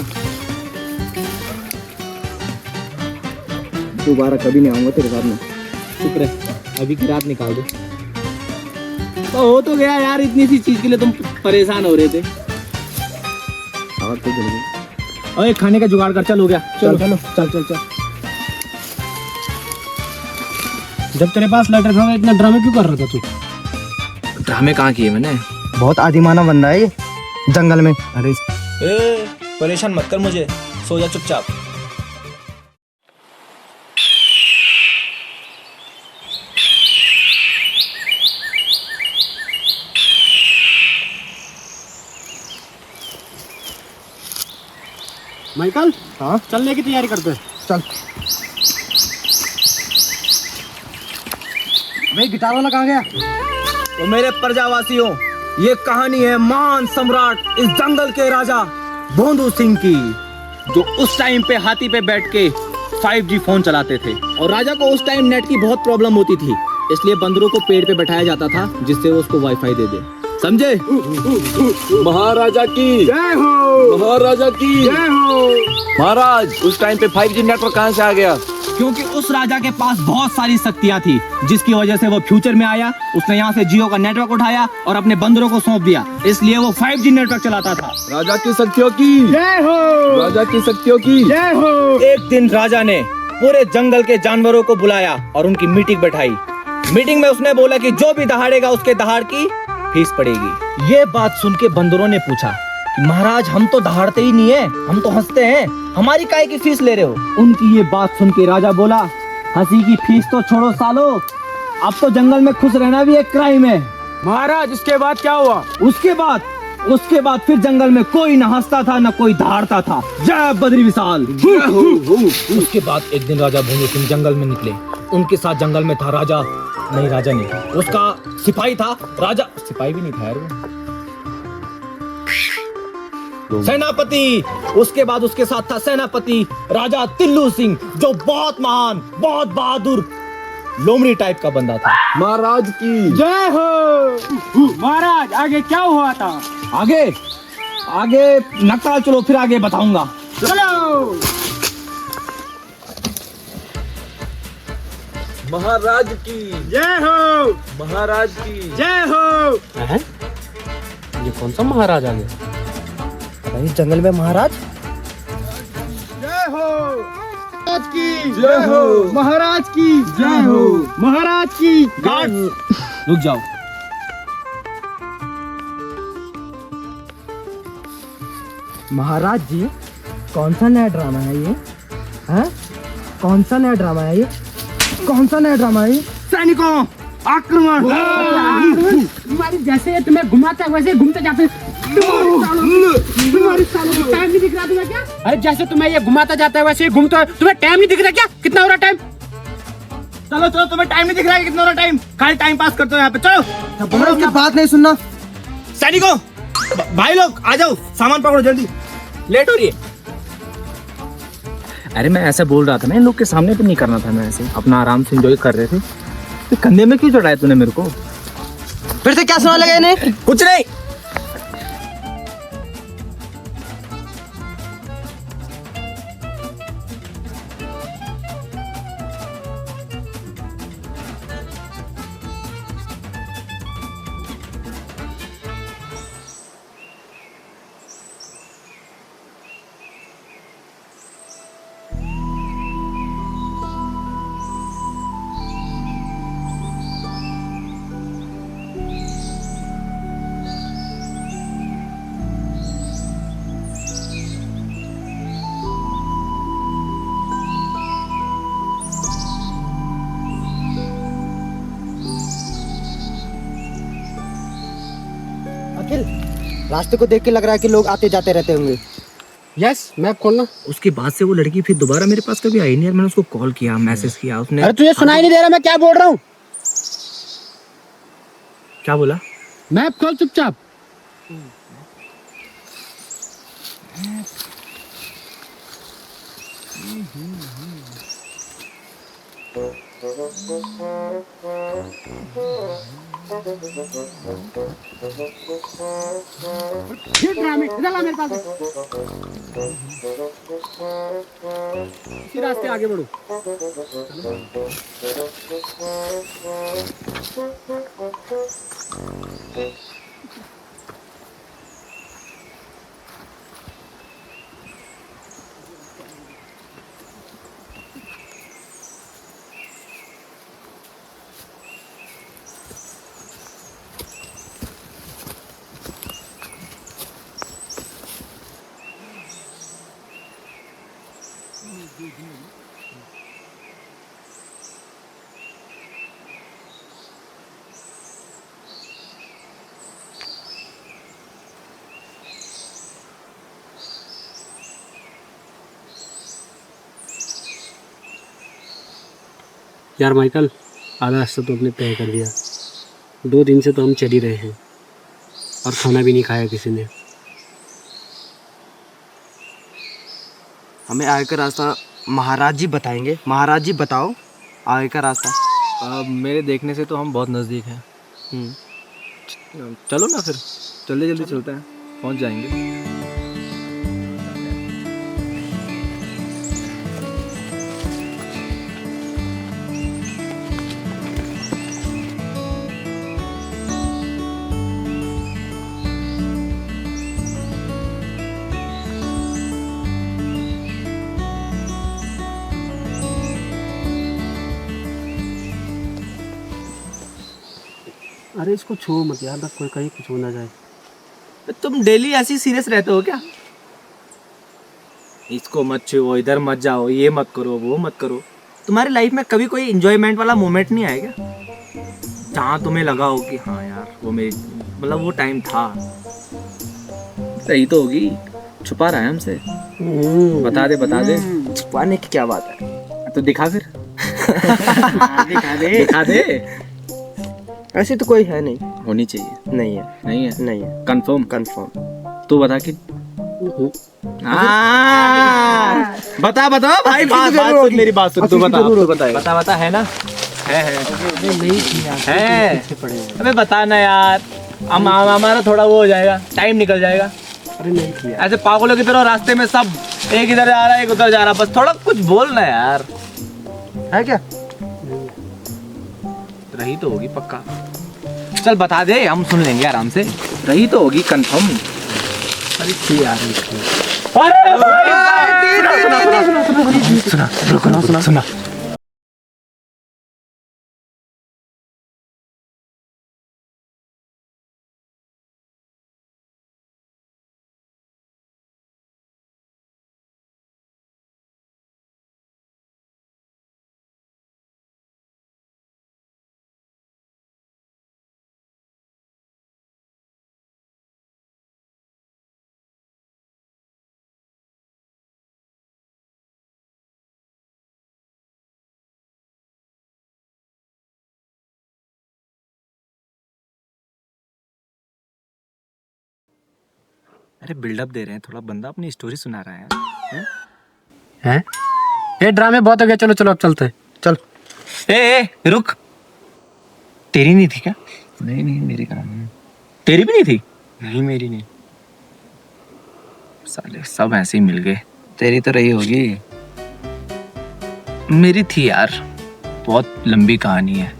दोबारा कभी नहीं आऊंगा तेरे साथ में।
चुप रह। अभी की रात निकाल दो। तो हो तो गया यार, इतनी सी चीज के लिए तुम परेशान हो रहे थे। और तो जल्दी ओए खाने का जुगाड़ कर, चल हो गया। चल चल चल चल चल।
जब तेरे पास लेटर था इतना ड्रामे क्यों कर रहा था तू?
ड्रामे कहाँ किए मैंने?
बहुत आदिमाना बंदा है ये जंगल में। अरे
परेशान मत कर मुझे, सो जा चुपचाप।
माइकल, हाँ चलने की तैयारी करते हैं।
चल। भाई गिटार वाला कहाँ गया?
तो मेरे प्रजावासियों, ये कहानी है महान सम्राट इस जंगल के राजा भोंदू सिंह की, जो उस टाइम पे हाथी पे बैठ के 5G फोन चलाते थे। और राजा को उस टाइम नेट की बहुत प्रॉब्लम होती थी, इसलिए बंदरों को पेड़ पे बैठाया जाता था जिससे वो उसको वाईफाई दे दे। समझे?
महाराजा की जय हो, महाराजा की जय हो। महाराज, उस टाइम पे 5G नेटवर्क कहाँ से आ गया?
क्योंकि उस राजा के पास बहुत सारी शक्तियां थी, जिसकी वजह से वो फ्यूचर में आया। उसने यहाँ से जियो का नेटवर्क उठाया और अपने बंदरों को सौंप दिया, इसलिए वो 5G नेटवर्क चलाता था।
राजा की शक्तियों की जय हो, राजा की शक्तियों की जय हो।
एक दिन राजा ने पूरे जंगल के जानवरों को बुलाया और उनकी मीटिंग बैठाई। मीटिंग में उसने बोला कि जो भी दहाड़ेगा उसके दहाड़ की फीस पड़ेगी। ये बात सुन के बंदरों ने पूछा कि महाराज, हम तो दहाड़ते ही नहीं है, हम तो हंसते हैं, हमारी काहे की फीस ले रहे हो? उनकी ये बात सुन के राजा बोला, हंसी की फीस तो छोड़ो सालो, अब तो जंगल में खुश रहना भी एक क्राइम है।
महाराज, इसके बाद क्या हुआ?
उसके बाद फिर जंगल में कोई न हंसता था न कोई दहाड़ता था। जय बद्री विशाल। उसके बाद एक दिन राजा भोंदू सिंह जंगल में निकले। उनके साथ जंगल में था राजा नहीं, उसका सिपाही था। राजा सिपाही भी नहीं था यार, वो सेनापति। उसके बाद उसके साथ था सेनापति राजा तिल्लू सिंह, जो बहुत महान, बहुत बहादुर लोमड़ी टाइप का बंदा था।
महाराज की
जय हो। महाराज, आगे क्या हुआ था?
आगे नक्काल चलो, फिर आगे बताऊंगा।
चलो।
महाराज की
जय हो,
महाराज की
जय हो। ये कौन सा महाराज आ गया?
भाई जंगल में महाराज।
जय हो महाराज की
जय हो,
महाराज की जय हो, महाराज की।
गार्ड रुक जाओ।
महाराज जी, कौन सा नया ड्रामा है ये? हैं? कौन सा नया ड्रामा है ये? कौन सा नया ड्रामा है ये?
सैनिकों, आक्रमण!
तुम्हारी जैसे तुम्हें घुमाता है वैसे घूमते जाते। तुम्हारी सालों को टाइम नहीं दिख रहा तुम्हें क्या? अरे जैसे तुम्हें ये घुमाता जाता है वैसे ही घूमता है, तुम्हें टाइम नहीं दिख रहा क्या? कितना हो रहा टाइम?
चलो चलो, तुम्हें टाइम नहीं दिख रहा है कितना हो रहा टाइम? खाली टाइम पास करते हो यहाँ पे। चलो
उसकी बात नहीं सुनना।
सैनिकों, भाई लोग आ जाओ, सामान पकड़ो जल्दी, लेट हो रही है। अरे मैं ऐसे बोल रहा था ना, इन लोग के सामने तो नहीं करना था, मैं ऐसे अपना आराम से एंजॉय कर रहे थे। तो कंधे में क्यों चढ़ाया तूने मेरे को?
फिर से क्या सुना लगा इन्हें?
कुछ नहीं।
अखिल, रास्ते को देख के लग रहा है कि लोग आते जाते रहते होंगे।
यस, मैप खोलना।
उसके बाद से वो लड़की फिर दोबारा मेरे पास कभी आई नहीं यार। मैंने उसको कॉल किया, मैसेज किया, उसने।
अरे तुझे सुनाई नहीं दे रहा मैं क्या बोल रहा हूँ?
क्या बोला?
मैप खोल चुपचाप। ये ड्रामे इधर ला मेरे पास। इसी रास्ते आगे बढ़ो। यार माइकल, आधा रास्ता तो हमने तय कर दिया। 2 दिन से तो हम चल ही रहे हैं और खाना भी नहीं खाया किसी ने।
हमें आगे का रास्ता महाराज जी बताएंगे। महाराज जी बताओ आगे का रास्ता।
मेरे देखने से तो हम बहुत नज़दीक हैं। चलो ना फिर, जल्दी जल्दी चलते हैं, पहुंच जाएंगे।
अरे इसको छोड़ मत यार, बस कोई कहीं कुछ हो ना जाए।
तुम डेली ऐसी सीरियस रहते हो क्या? इसको मत छुओ, इधर मत जाओ, ये मत करो, वो मत करो। तुम्हारी लाइफ में कभी कोई इंजॉयमेंट वाला मोमेंट नहीं आएगा जहाँ तुम्हें लगा हो कि हाँ यार वो मेरी मतलब वो टाइम था? सही तो होगी, छुपा रहा है हमसे। बता दे।
छुपाने की क्या बात है?
तो दिखा फिर। दिखा दे।
ऐसी तो कोई है नहीं।
होनी चाहिए।
नहीं है।
नहीं है। कंफर्म। तू बता कि बता भाई, बात सुन, मेरी बात सुन। तू बता है ना? है। अबे बता ना यार, हमारा थोड़ा वो हो जाएगा, टाइम निकल जाएगा।
अरे नहीं किया।
ऐसे पागलों की तरह रास्ते में सब एक इधर जा रहा है, एक उधर जा रहा है, बस थोड़ा कुछ बोल ना यार।
है क्या?
रही तो होगी पक्का। चल बता दे, हम सुन लेंगे आराम से। रही तो होगी कंफर्म।
अरे ठीक यार,
सुना। अरे बिल्डअप दे रहे हैं थोड़ा, बंदा अपनी स्टोरी सुना रहा है।
हैं? ये ड्रामे बहुत हो गया, चलो अब चलते हैं। चल।
ए रुक, तेरी नहीं थी क्या?
नहीं मेरी कहानी।
तेरी भी नहीं थी?
नहीं मेरी नहीं।
साले सब ऐसे ही मिल गए।
तेरी तो रही होगी।
मेरी थी यार, बहुत लंबी कहानी है।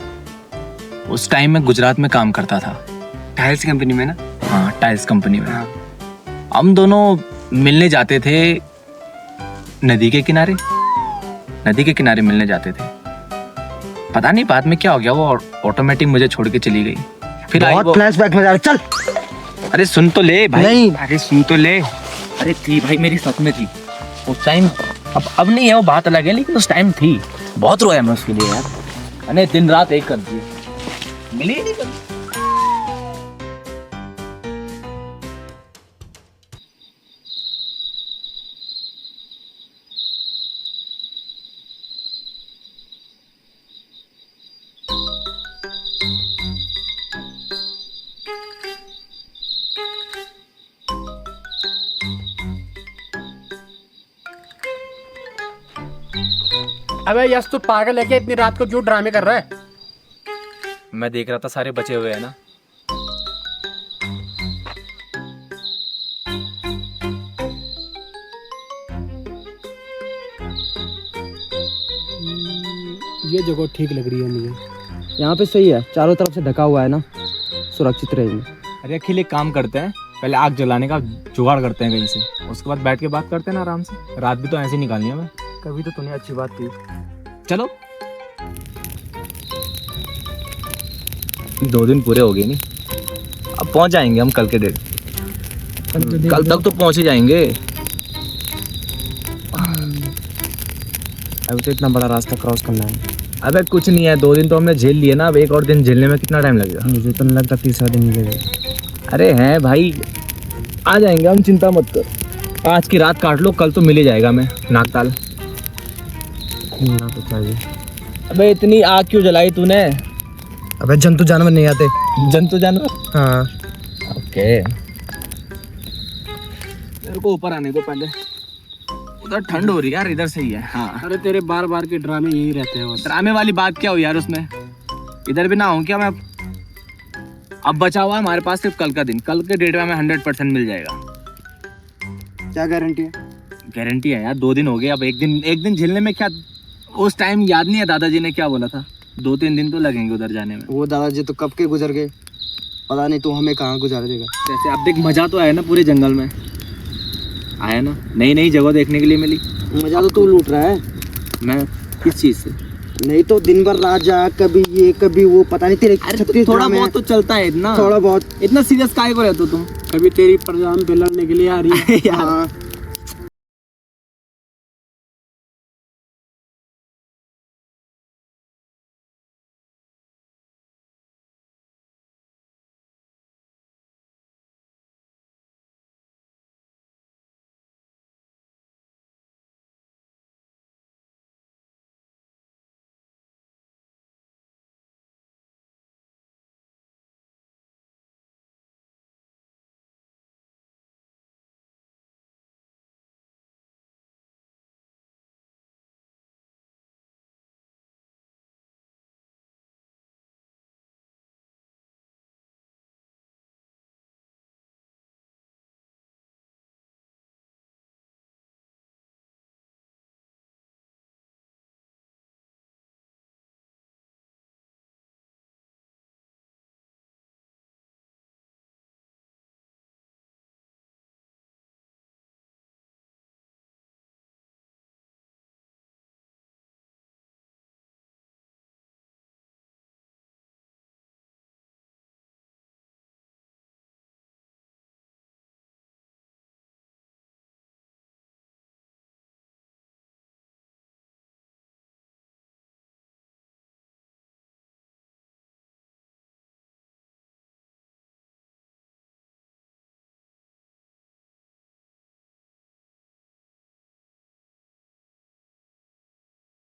उस टाइम मैं गुजरात में काम करता था।
टाइल्स कंपनी में ना?
हाँ, टाइल्स कंपनी में। हम दोनों मिलने जाते थे नदी के किनारे मिलने जाते थे। पता नहीं बाद में क्या हो गया, वो ऑटोमेटिक मुझे छोड़ के चली गई। फिर
बहुत फ्लैशबैक में जा रहा। चल।
अरे सुन तो ले भाई।
नहीं।
अरे सुन तो ले। अरे थी भाई, मेरी सच में थी उस टाइम। अब नहीं है, वो बात अलग है, लेकिन उस टाइम थी। बहुत रोया मैं उसके लिए यार। मैंने दिन रात एक कर दी, मिली ही नहीं कभी।
अबे यस, तू पागल है क्या? इतनी रात को क्यों ड्रामे कर रहा है?
मैं देख रहा था सारे बचे हुए हैं ना।
ये जगह ठीक लग रही है मुझे।
यहाँ पे सही है, चारों तरफ से ढका हुआ है ना, सुरक्षित रहेंगे।
अरे अखिल एक काम करते हैं, पहले आग जलाने का जुगाड़ करते हैं कहीं से, उसके बाद बैठ के बात करते हैं ना आराम से। रात भी तो ऐसे ही निकालनी है हमें।
कभी तो तूने अच्छी बात की।
चलो 2 दिन पूरे हो गए नहीं, अब पहुंच जाएंगे हम कल के डेट। कल तक तो पहुंच ही जाएंगे।
अभी तो इतना बड़ा रास्ता क्रॉस करना है।
अबे कुछ नहीं है, 2 दिन तो हमने झेल लिए ना, अब एक और दिन झेलने में कितना टाइम लगेगा?
मुझे तो नहीं लगता तीसरा दिन मिलेगा।
अरे हैं भाई, आ जाएंगे हम, चिंता मत कर। आज की रात काट लो, कल तो मिल ही जाएगा हमें नागताल।
मिलना तो चाहिए।
अबे इतनी आग क्यों जलाई तूने?
अबे जंतु जानवर नहीं आते।
जंतु जानवर?
हाँ।
ओके, मेरे को ऊपर आने को पहले। उधर ठंड हो रही है यार, इधर सही है। हाँ
अरे तेरे बार बार के ड्रामे यही रहते हैं बस।
ड्रामे वाली बात क्या हुई यार उसमें? इधर भी ना हो क्या मैं? अब बचा हुआ हमारे पास सिर्फ कल का दिन, कल के डेट में हमें 100% मिल जाएगा।
क्या गारंटी है?
गारंटी है यार, 2 दिन हो गए, अब एक दिन झेलने में क्या? उस टाइम याद नहीं है दादाजी ने क्या बोला था? 2-3 दिन तो लगेंगे उधर जाने में।
वो दादाजी तो कब के गुजर गए, पता नहीं तू हमें कहाँ गुजार देगा।
जैसे अब देख, मजा तो आया ना पूरे जंगल में, आया ना, नई नई जगह देखने के लिए मिली।
मजा तो तू लूट रहा है।
मैं किस चीज से?
नहीं तो दिन भर राजा, कभी ये कभी वो, पता नहीं तेरे।
अरे थोड़ा बहुत तो चलता है इतना,
थोड़ा बहुत।
इतना सीरियस काहे को रहते हो तुम?
कभी तेरी प्रजान पे लड़ने के लिए आ रही है
यार।
हाँ।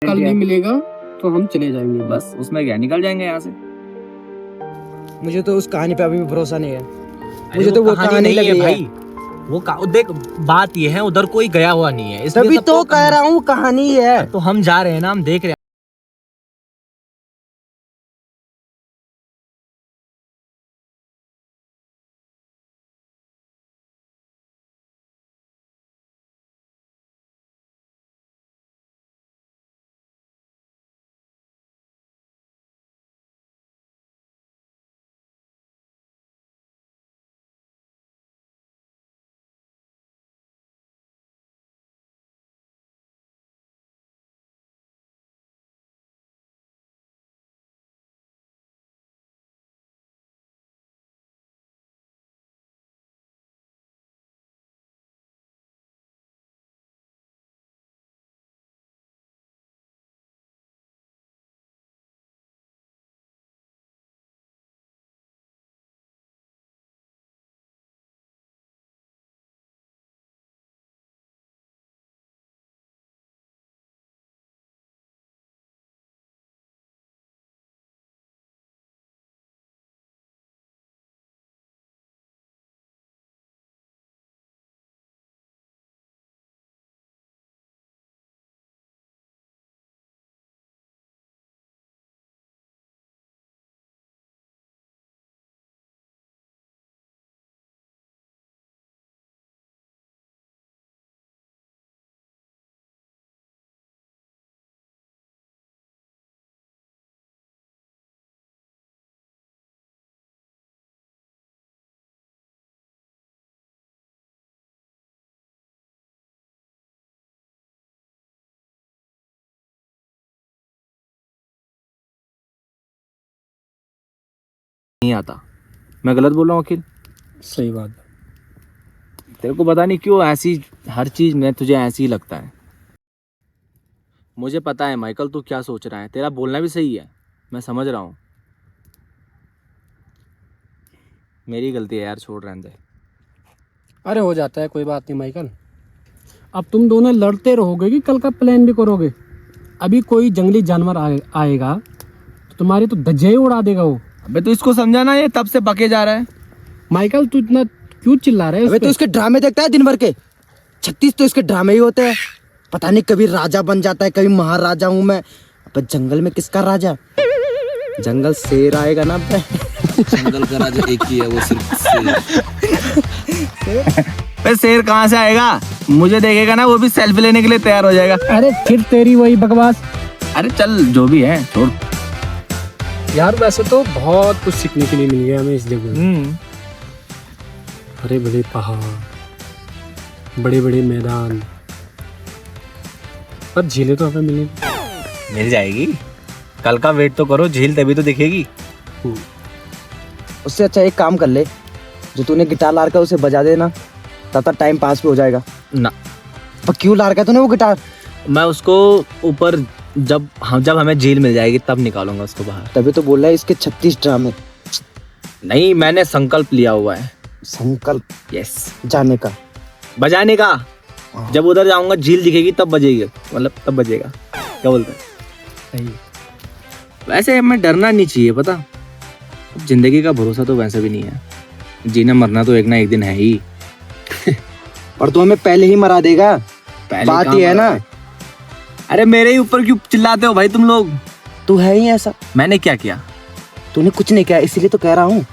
कल नहीं मिलेगा तो हम चले जाएंगे
बस उसमें क्या, निकल जाएंगे यहाँ से।
मुझे तो उस कहानी पे अभी भी भरोसा नहीं है।
अरे
मुझे तो वो कहानी
नहीं
लग
है
रही है
भाई। वो देख, बात ये है उधर कोई गया हुआ नहीं है, इसलिए
तभी
सबको
तो कह रहा हूँ कहानी है।
तो हम जा रहे हैं ना, हम देख रहे हैं। नहीं आता। मैं गलत बोल रहा हूँ अखिल?
सही बात है।
तेरे को पता नहीं क्यों ऐसी हर चीज में तुझे ऐसी ही लगता है। मुझे पता है माइकल तू क्या सोच रहा है, तेरा बोलना भी सही है, मैं समझ रहा हूँ। मेरी गलती है यार, छोड़ रहने दे।
अरे हो जाता है, कोई बात नहीं माइकल। अब तुम दोनों लड़ते रहोगे कि कल का प्लान भी करोगे? अभी कोई जंगली जानवर आएगा तो तुम्हारी तो धज्जियां ही उड़ा देगा वो।
अबे तो इसको समझाना, ये तब से बके जा रहा है।
माइकल तू इतना क्यों चिल्ला रहा है?
अबे तो इसके ड्रामे देखता है दिन भर के, 36 तो इसके ड्रामे ही होते हैं। पता नहीं कभी राजा बन जाता है, कभी महाराजा हूँ मैं। अबे जंगल में किसका राजा? जंगल शेर आएगा ना।
जंगल का राजा एक ही है, वो सिर्फ
शेर। शेर कहाँ से आएगा? मुझे देखेगा ना वो भी सेल्फी लेने के लिए तैयार हो जाएगा।
अरे फिर तेरी वही बकवास।
अरे चल जो भी है छोड़।
यार वैसे तो बहुत कुछ सीखने के लिए मिल गया हमें इस जगह। हरे भरे पहाड़, बड़े बड़े मैदान, पर झीलें तो हमें मिली।
मिल जाएगी, कल का वेट तो करो, झील तभी तो दिखेगी।
उससे अच्छा एक काम कर ले, जो तूने गिटार ला रखा है उसे बजा देना, तब तक टाइम पास भी हो जाएगा
ना।
पर क्यों ला रखा है तूने वो गिटार?
मैं उसको ऊपर जब हमें झील मिल जाएगी तब निकालूंगा उसको बाहर।
तभी तो बोल रहा है इसके 36 ड्रामे।
नहीं, मैंने संकल्प लिया हुआ है।
संकल्प?
यस।
जाने का,
बजाने का। जब उधर जाऊंगा झील दिखेगी तब बजेगी, मतलब तब बजेगा। क्या बोलते हैं?
सही।
वैसे हमें डरना नहीं चाहिए, पता जिंदगी का भरोसा तो वैसे भी नहीं है, जीना मरना तो एक ना एक दिन है ही।
और तू हमें पहले ही मरा देगा, बात ही है ना।
अरे मेरे ही ऊपर क्यों चिल्लाते हो भाई तुम लोग?
तू है ही ऐसा।
मैंने क्या किया?
तूने कुछ नहीं किया, इसीलिए तो कह रहा हूँ,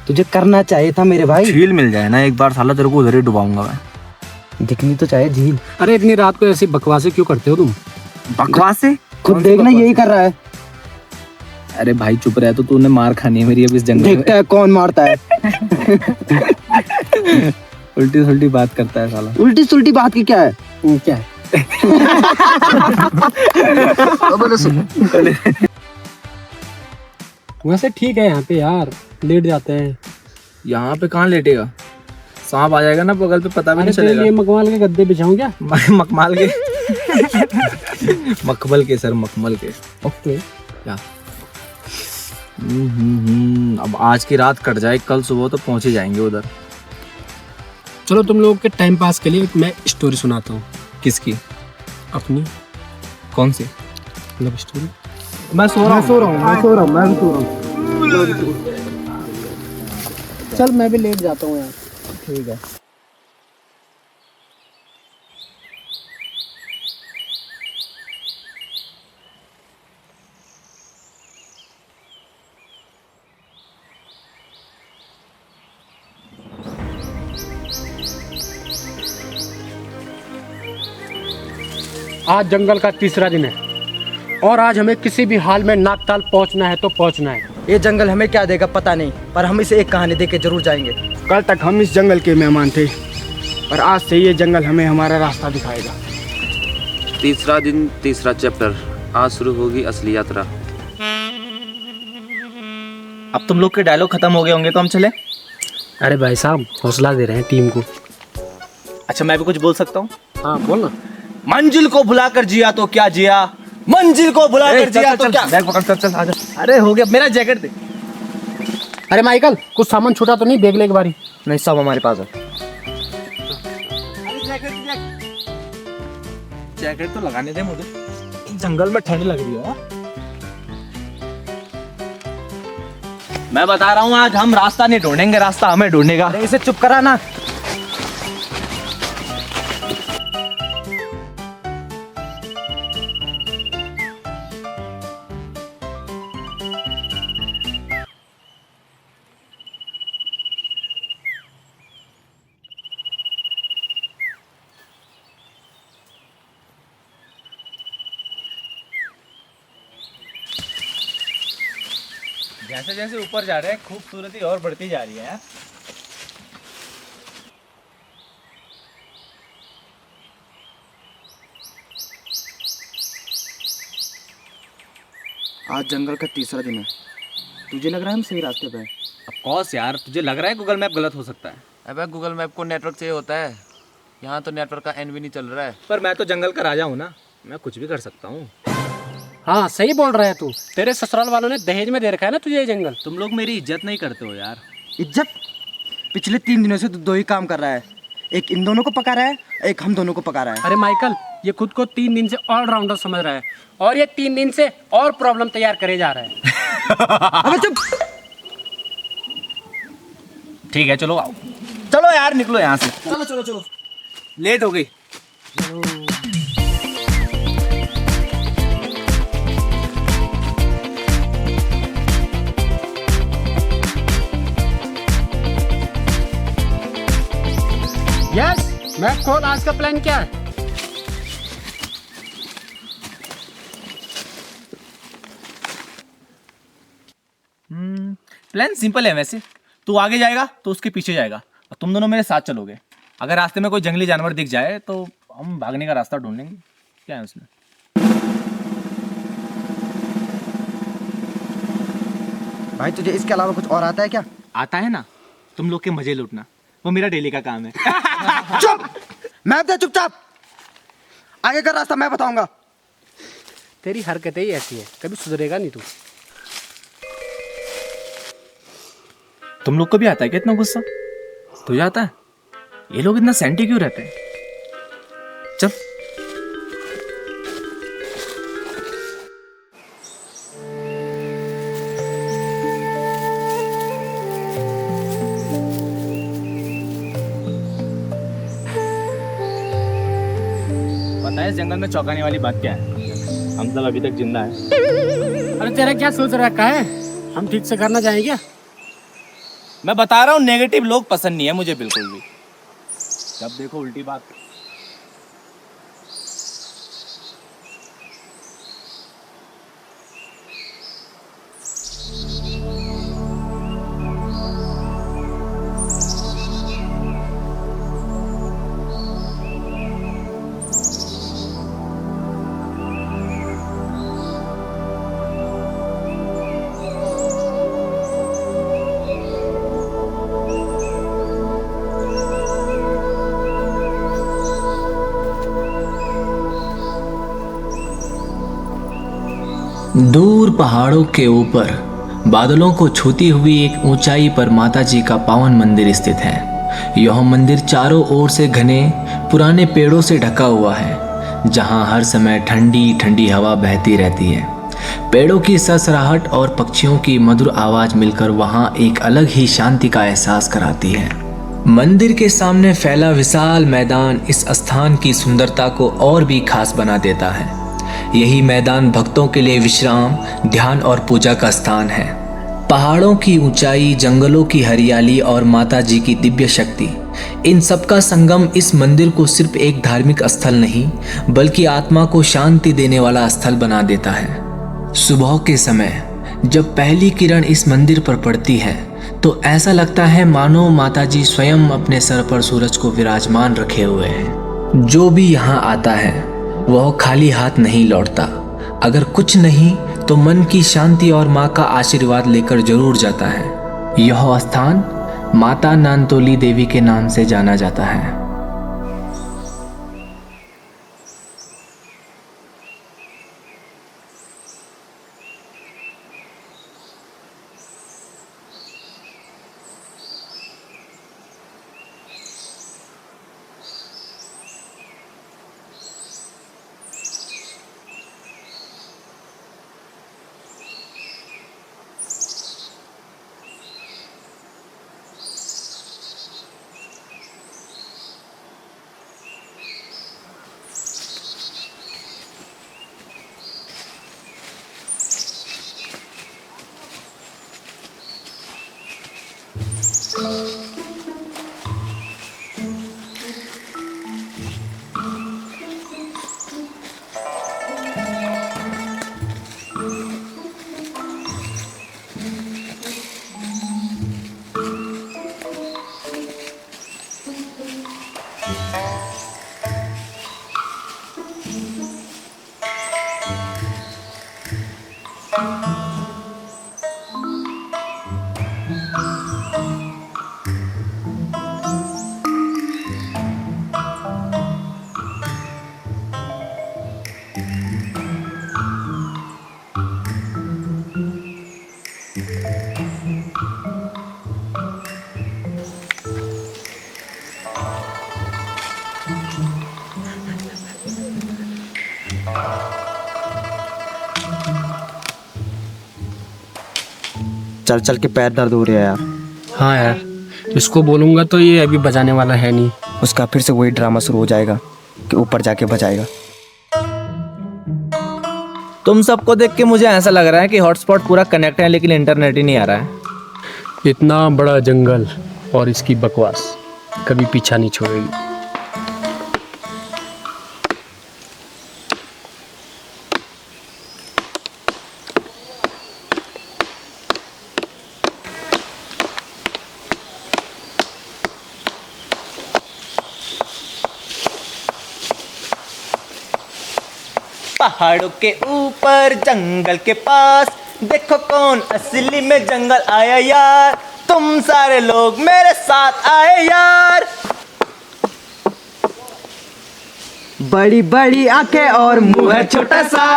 तुझे करना चाहिए था मेरे भाई।
झील मिल जाए ना एक बार, साला तेरे को उधर ही डुबाऊंगा मैं।
दिखनी तो चाहिए झील।
अरे इतनी रात को ऐसी बकवासें क्यों करते हो तुम?
बकवासें?
खुद देखना यही कर रहा है।
अरे भाई चुप रह, तो तूने मार खानी है मेरी अब इस जंगल में।
देखता है कौन मारता है।
उल्टी सुल्टी बात करता है साला।
उल्टी सुल्टी बात की क्या है?
क्या है? वैसे ठीक है यहाँ पे यार, लेट जाते हैं।
यहाँ पे कहाँ लेटेगा? सांप आ जाएगा ना बगल पे, पता भी नहीं
तेरे
चलेगा।
लिए मखमल के गद्दे बिछाऊं क्या?
मखमल के मखमल के सर, मखमल के।
ओके।
क्या? अब आज की रात कट जाए, कल सुबह तो पहुंच ही जाएंगे उधर।
चलो तुम लोगों के टाइम पास के लिए एक मैं स्टोरी सुनाता हूँ।
किसकी?
अपनी।
कौन सी?
Love story.
मैं सो रहा हूँ।
चल मैं भी लेट जाता हूँ यार।
ठीक है।
आज जंगल का तीसरा दिन है और आज हमें किसी भी हाल में नागताल पहुंचना है तो पहुंचना है।
ये जंगल हमें क्या देगा पता नहीं, पर हम इसे एक कहानी दे के जरूर जाएंगे।
कल तक हम इस जंगल के मेहमान थे, पर आज से ये जंगल हमें हमारा रास्ता दिखाएगा।
तीसरा दिन, तीसरा चैप्टर, आज शुरू होगी असली यात्रा।
अब तुम लोग के डायलॉग खत्म हो गए होंगे तो हम चले?
अरे भाई साहब हौसला दे रहे हैं टीम को।
अच्छा मैं भी कुछ बोल सकता हूँ?
हाँ बोल ना।
मंजिल को भुलाकर जिया तो क्या जिया, मंजिल को भुलाकर जिया तो क्या। बैग पकड़, चल चल आजा। अरे हो गया, मेरा जैकेट दे।
अरे माइकल कुछ सामान छूटा तो नहीं? देख ले एक बारी।
नहीं, सब हमारे पास है।
जैकेट तो लगाने दे मुझे, जंगल में ठंड लग रही है। मैं बता रहा हूँ आज हम रास्ता नहीं ढूंढेंगे, रास्ता हमें ढूंढेगा।
अरे इसे चुप करा ना।
जैसे जैसे ऊपर जा रहे हैं खूबसूरती और बढ़ती जा रही है।
आज जंगल का तीसरा दिन है,
तुझे लग रहा है हम सही रास्ते पे हैं?
ऑफ कोर्स यार, तुझे लग रहा है गूगल मैप गलत हो सकता है?
अबे गूगल मैप को नेटवर्क चाहिए होता है, यहाँ तो नेटवर्क का एन भी नहीं चल रहा है।
पर मैं तो जंगल का राजा हूँ ना, मैं कुछ भी कर सकता हूँ।
हाँ सही बोल रहा है तू। तेरे ससुराल वालों ने दहेज में दे रखा है ना तुझे ये जंगल।
तुम लोग मेरी इज्जत नहीं करते हो यार।
इज्जत? पिछले 3 दिनों से तू 2 ही काम कर रहा है, एक इन दोनों को पका रहा है, एक हम दोनों को पका रहा है।
अरे माइकल, ये खुद को 3 दिन से ऑलराउंडर समझ रहा है और ये 3 दिन से और प्रॉब्लम तैयार करे जा रहा है।
अबे चुप।
ठीक है चलो आओ, चलो यार निकलो यहाँ से।
चलो चलो चलो,
लेट हो गई।
यस मैं खोल, आज का प्लान क्या है?
प्लान सिंपल है वैसे। तू आगे जाएगा तो उसके पीछे जाएगा और तुम दोनों मेरे साथ चलोगे। अगर रास्ते में कोई जंगली जानवर दिख जाए तो हम भागने का रास्ता ढूंढ लेंगे। क्या है उसमें?
भाई तुझे इसके अलावा कुछ और आता है क्या?
आता है ना, तुम लोग के मजे लूटना, वो मेरा डेली का काम है।
चुप, मैप दे चुपचाप, आगे का रास्ता मैं बताऊंगा।
तेरी हरकतें ही ऐसी है, कभी सुधरेगा नहीं तू।
तुम लोग को भी आता है क्या इतना गुस्सा? तुझे आता है? ये लोग इतना सेंटी क्यों रहते हैं? चल पता है इस जंगल में चौंकाने वाली बात क्या है? हम सब अभी तक जिंदा है।
अरे तेरा क्या सोच रखा है? हम ठीक से करना चाहेंगे क्या?
मैं बता रहा हूँ, नेगेटिव लोग पसंद नहीं है मुझे बिल्कुल भी। जब देखो उल्टी बात।
दूर पहाड़ों के ऊपर बादलों को छूती हुई एक ऊंचाई पर माता जी का पावन मंदिर स्थित है। यह मंदिर चारों ओर से घने पुराने पेड़ों से ढका हुआ है, जहां हर समय ठंडी ठंडी हवा बहती रहती है। पेड़ों की सरसराहट और पक्षियों की मधुर आवाज मिलकर वहां एक अलग ही शांति का एहसास कराती है। मंदिर के सामने फैला विशाल मैदान इस स्थान की सुंदरता को और भी खास बना देता है। यही मैदान भक्तों के लिए विश्राम, ध्यान और पूजा का स्थान है। पहाड़ों की ऊंचाई, जंगलों की हरियाली और माता जी की दिव्य शक्ति, इन सब का संगम इस मंदिर को सिर्फ एक धार्मिक स्थल नहीं बल्कि आत्मा को शांति देने वाला स्थल बना देता है। सुबह के समय जब पहली किरण इस मंदिर पर पड़ती है तो ऐसा लगता है मानो माता जी स्वयं अपने सर पर सूरज को विराजमान रखे हुए हैं। जो भी यहाँ आता है वह खाली हाथ नहीं लौटता। अगर कुछ नहीं तो मन की शांति और माँ का आशीर्वाद लेकर जरूर जाता है। यह स्थान माता नानतोली देवी के नाम से जाना जाता है।
चल चल के पैर दर्द हो रहे हैं यार।
हाँ यार, इसको बोलूंगा तो ये अभी बजाने वाला है नहीं।
उसका फिर से वही ड्रामा शुरू हो जाएगा कि ऊपर जाके बजाएगा।
तुम सबको देख के मुझे ऐसा लग रहा है कि हॉटस्पॉट पूरा कनेक्ट है लेकिन इंटरनेट ही नहीं आ रहा है।
इतना बड़ा जंगल और इसकी बकवास कभी पीछा नहीं छोड़ेगी।
पहाड़ों के ऊपर जंगल के पास देखो कौन असली में जंगल आया यार, तुम सारे लोग मेरे साथ आए यार।
बड़ी बड़ी आंखें और मुंह है छोटा सा,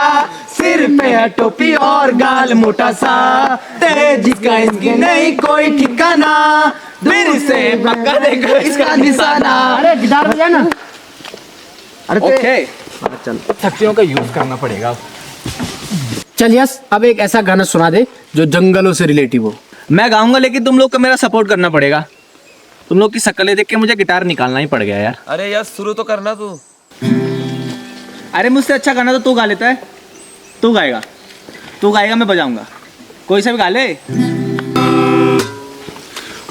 सिर पे है टोपी और गाल मोटा सा, तेज का इसकी नहीं कोई ठिकाना, दिल से पक्का देखो इसका निशाना।
अरे गिटार बजा ना।
अरे
ओके चल, शक्तियों का यूज करना पड़ेगा।
चल यस, अब एक ऐसा गाना सुना दे जो जंगलों से रिलेटिव हो।
मैं गाऊंगा लेकिन तुम लोग को मेरा सपोर्ट करना पड़ेगा। तुम लोग की शक्लें देख के मुझे गिटार निकालना ही पड़ गया यार।
अरे यार शुरू तो करना तू।
अरे मुझसे अच्छा गाना तो तू गा लेता है। तू गाएगा मैं बजाऊंगा। कोई सा भी गा ले।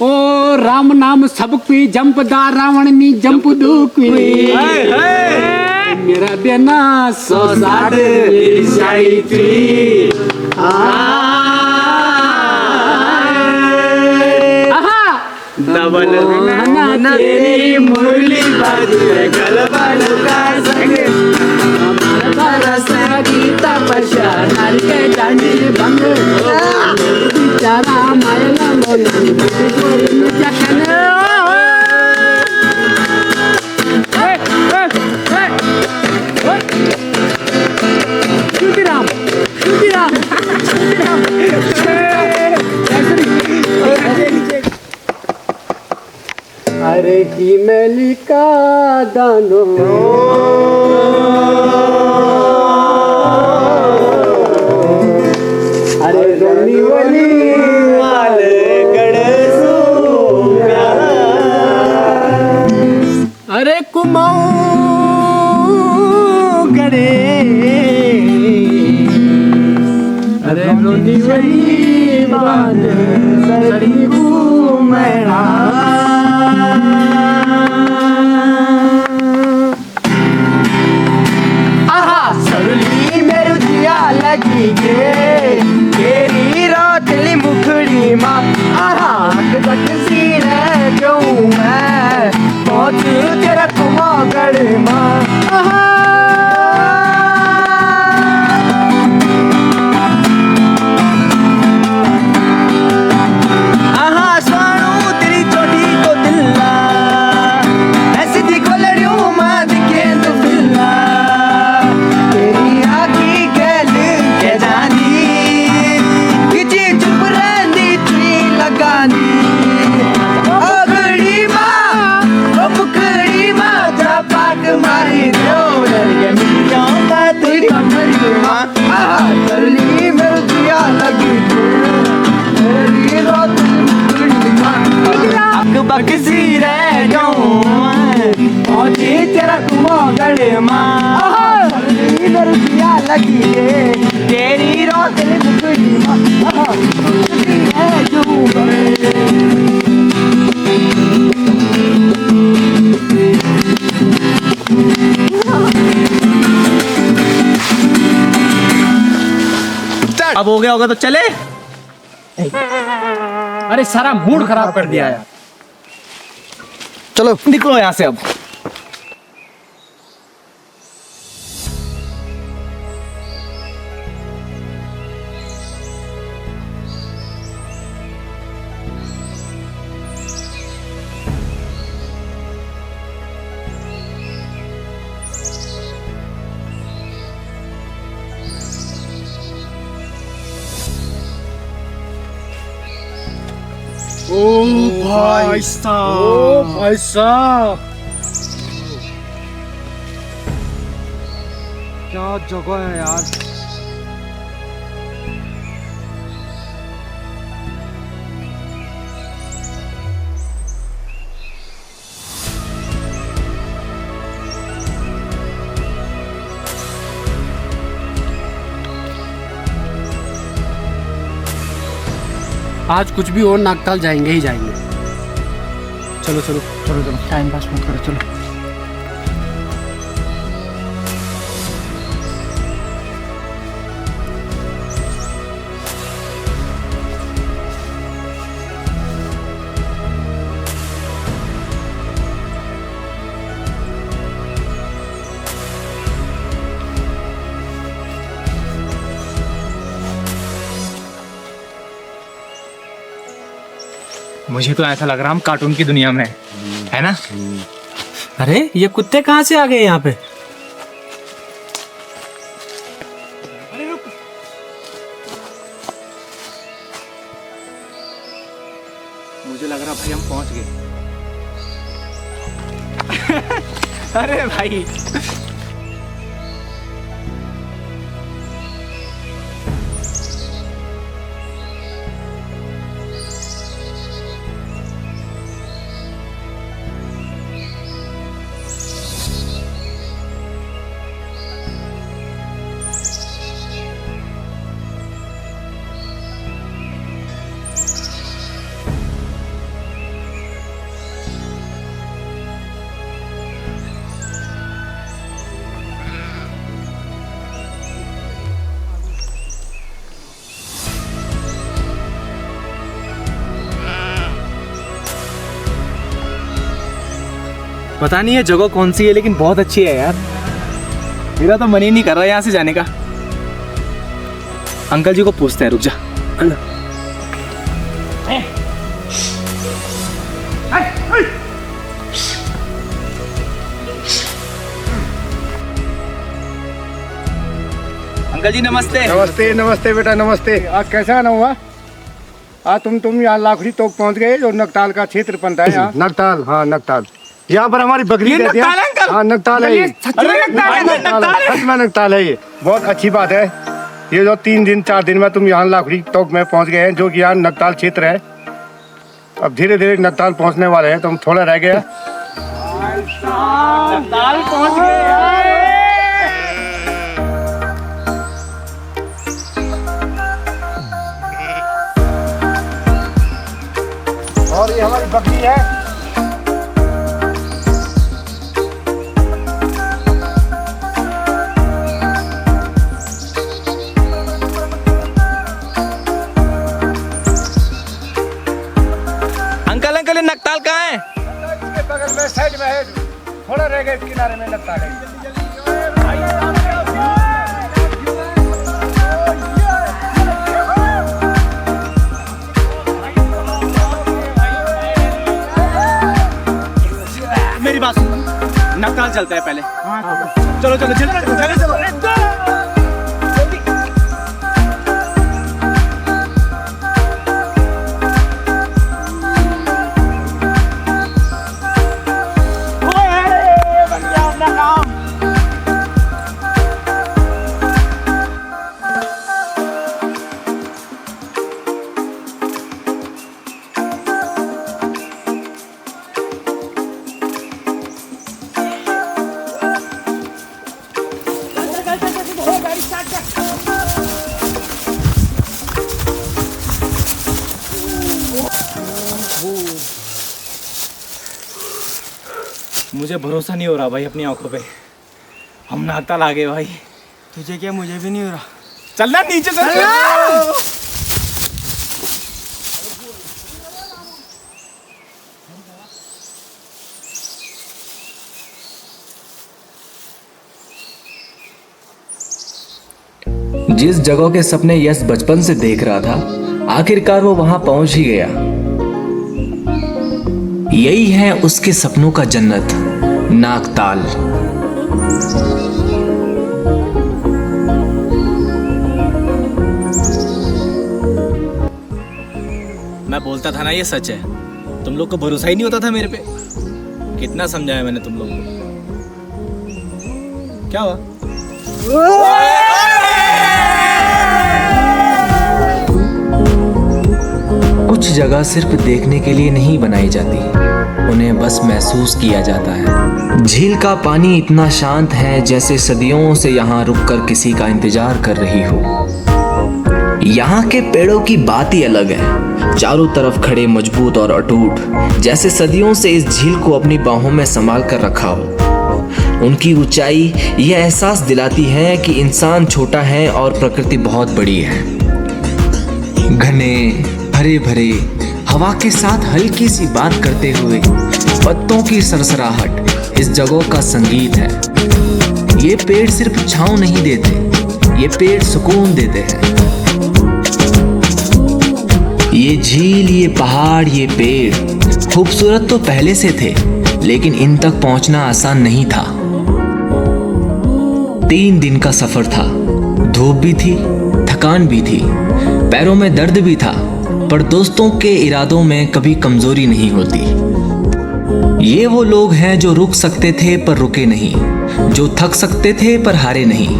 ओ राम नाम सब कोई जंपदा रावण नी जंप दुखी, मेरा बेना 160 शाही थी। डबल ना तेरी मुरली बाजे गलबल का संग, हमारा संगीता पशा नारी के डांडी बंद, बेचारा मायला मोलन गोरी में जखन। श्रीराम श्रीराम श्रीराम। अरे हिमली का दानो अरे रोनी वाली माल गणेशो प्यारा, अरे कुमाऊं गणे, अरे रोनी वाली माल सड़ी घूमना। लगी गे तेरी रातली मुखड़ी माँ, आहा सी रह जाऊं मैं पहुँच तेरा कुमागढ़ माँ। आहा स्वाणू तेरी चोटी को दिल्ला, ऐसी दिखो लड़ियों माँ दिखे तो फिल्ला, तेरी आँखी बकसी रह जाऊं पहुंची तेरा कुमागढ़ माँ, लगी है तेरी रोशनी मुखड़ी माँ, रह जाऊं।
अब हो गया होगा तो चले।
अरे सारा मूड खराब कर दिया यार।
चलो
निकलो यहाँ से अब।
ओ भाई साहब, ओ भाई साहब, क्या जगह है यार। आज कुछ भी हो नागताल जाएंगे ही जाएंगे। चलो चलो चलो चलो, टाइम पास मत करो, चलो।
मुझे तो ऐसा लग रहा हम कार्टून की दुनिया में है ना।
अरे ये कुत्ते कहाँ से आ गए यहाँ पे?
मुझे लग रहा भाई हम पहुंच गए। अरे भाई पता नहीं है जगह कौन सी है, लेकिन बहुत अच्छी है यार। मेरा तो मन ही नहीं कर रहा यहाँ से जाने का। अंकल जी को पूछते हैं, रुक जा। अंकल जी नमस्ते।
नमस्ते नमस्ते बेटा, नमस्ते। आज कैसा आना हुआ? आज तुम यहाँ लाखड़ी तोक पहुँच गए, जो नगताल का क्षेत्र बनता है यहाँ। नगताल, हाँ नगताल। यहाँ पर हमारी बकरी रहती है। हाँ नगताल है ये। सच में नगताल है ये। बहुत अच्छी बात है। ये जो 3 दिन 4 दिन में तुम यहाँ लाखड़ी तोक में पहुँच गए हैं, जो कि यहाँ नगताल क्षेत्र है। अब धीरे धीरे नगताल पहुँचने वाले हैं, तुम थोड़ा रह गया। नगताल पहुँच गए। और ये हमारी बकरी है।
अंकल नगताल कहाँ है?
इसके बगल में साइड में है, थोड़ा रह गए किनारे में नगताल है।
मेरी बात सुन, नगताल चलता है पहले। चलो चलो चलो चलो चलो। मुझे भरोसा नहीं हो रहा भाई अपनी आंखों पे। हम नागताल आ गए भाई।
तुझे क्या? मुझे भी नहीं हो रहा।
चलना नीचे चल।
जिस जगह के सपने यश बचपन से देख रहा था, आखिरकार वो वहां पहुंच ही गया। यही है उसके सपनों का जन्नत, नागताल।
मैं बोलता था ना ये सच है, तुम लोग को भरोसा ही नहीं होता था मेरे पे। कितना समझाया मैंने तुम लोगों को। क्या हुआ?
कुछ जगह सिर्फ देखने के लिए नहीं बनाई जाती, उन्हें बस महसूस किया जाता है। झील का पानी इतना शांत है जैसे सदियों से यहाँ रुककर किसी का इंतजार कर रही हो। यहाँ के पेड़ों की बात ही अलग है। चारों तरफ खड़े मजबूत और अटूट, जैसे सदियों से इस झील को अपनी बाहों में संभाल कर रखा हो। उनकी ऊंचाई यह एहसास दिलाती है कि इंसान छोटा है और प्रकृति बहुत बड़ी है। घने हरे भरे हवा के साथ हल्की सी बात करते हुए पत्तों की सरसराहट इस जगह का संगीत है। ये पेड़ सिर्फ छांव नहीं देते, ये पेड़ सुकून देते हैं। ये झील, ये पहाड़, ये पेड़ खूबसूरत तो पहले से थे, लेकिन इन तक पहुंचना आसान नहीं था। 3 दिन का सफर था, धूप भी थी, थकान भी थी, पैरों में दर्द भी था, पर दोस्तों के इरादों में कभी कमजोरी नहीं होती। ये वो लोग हैं जो रुक सकते थे पर रुके नहीं, जो थक सकते थे पर हारे नहीं।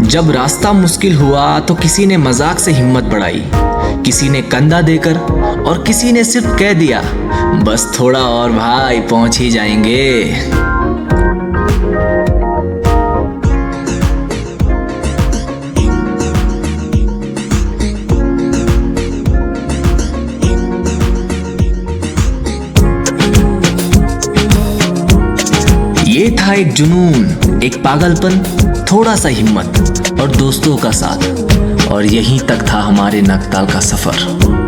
जब रास्ता मुश्किल हुआ तो किसी ने मजाक से हिम्मत बढ़ाई, किसी ने कंधा देकर और किसी ने सिर्फ कह दिया, बस थोड़ा और भाई, पहुंच ही जाएंगे। ये था एक जुनून, एक पागलपन, थोड़ा सा हिम्मत और दोस्तों का साथ, और यहीं तक था हमारे नकताल का सफर।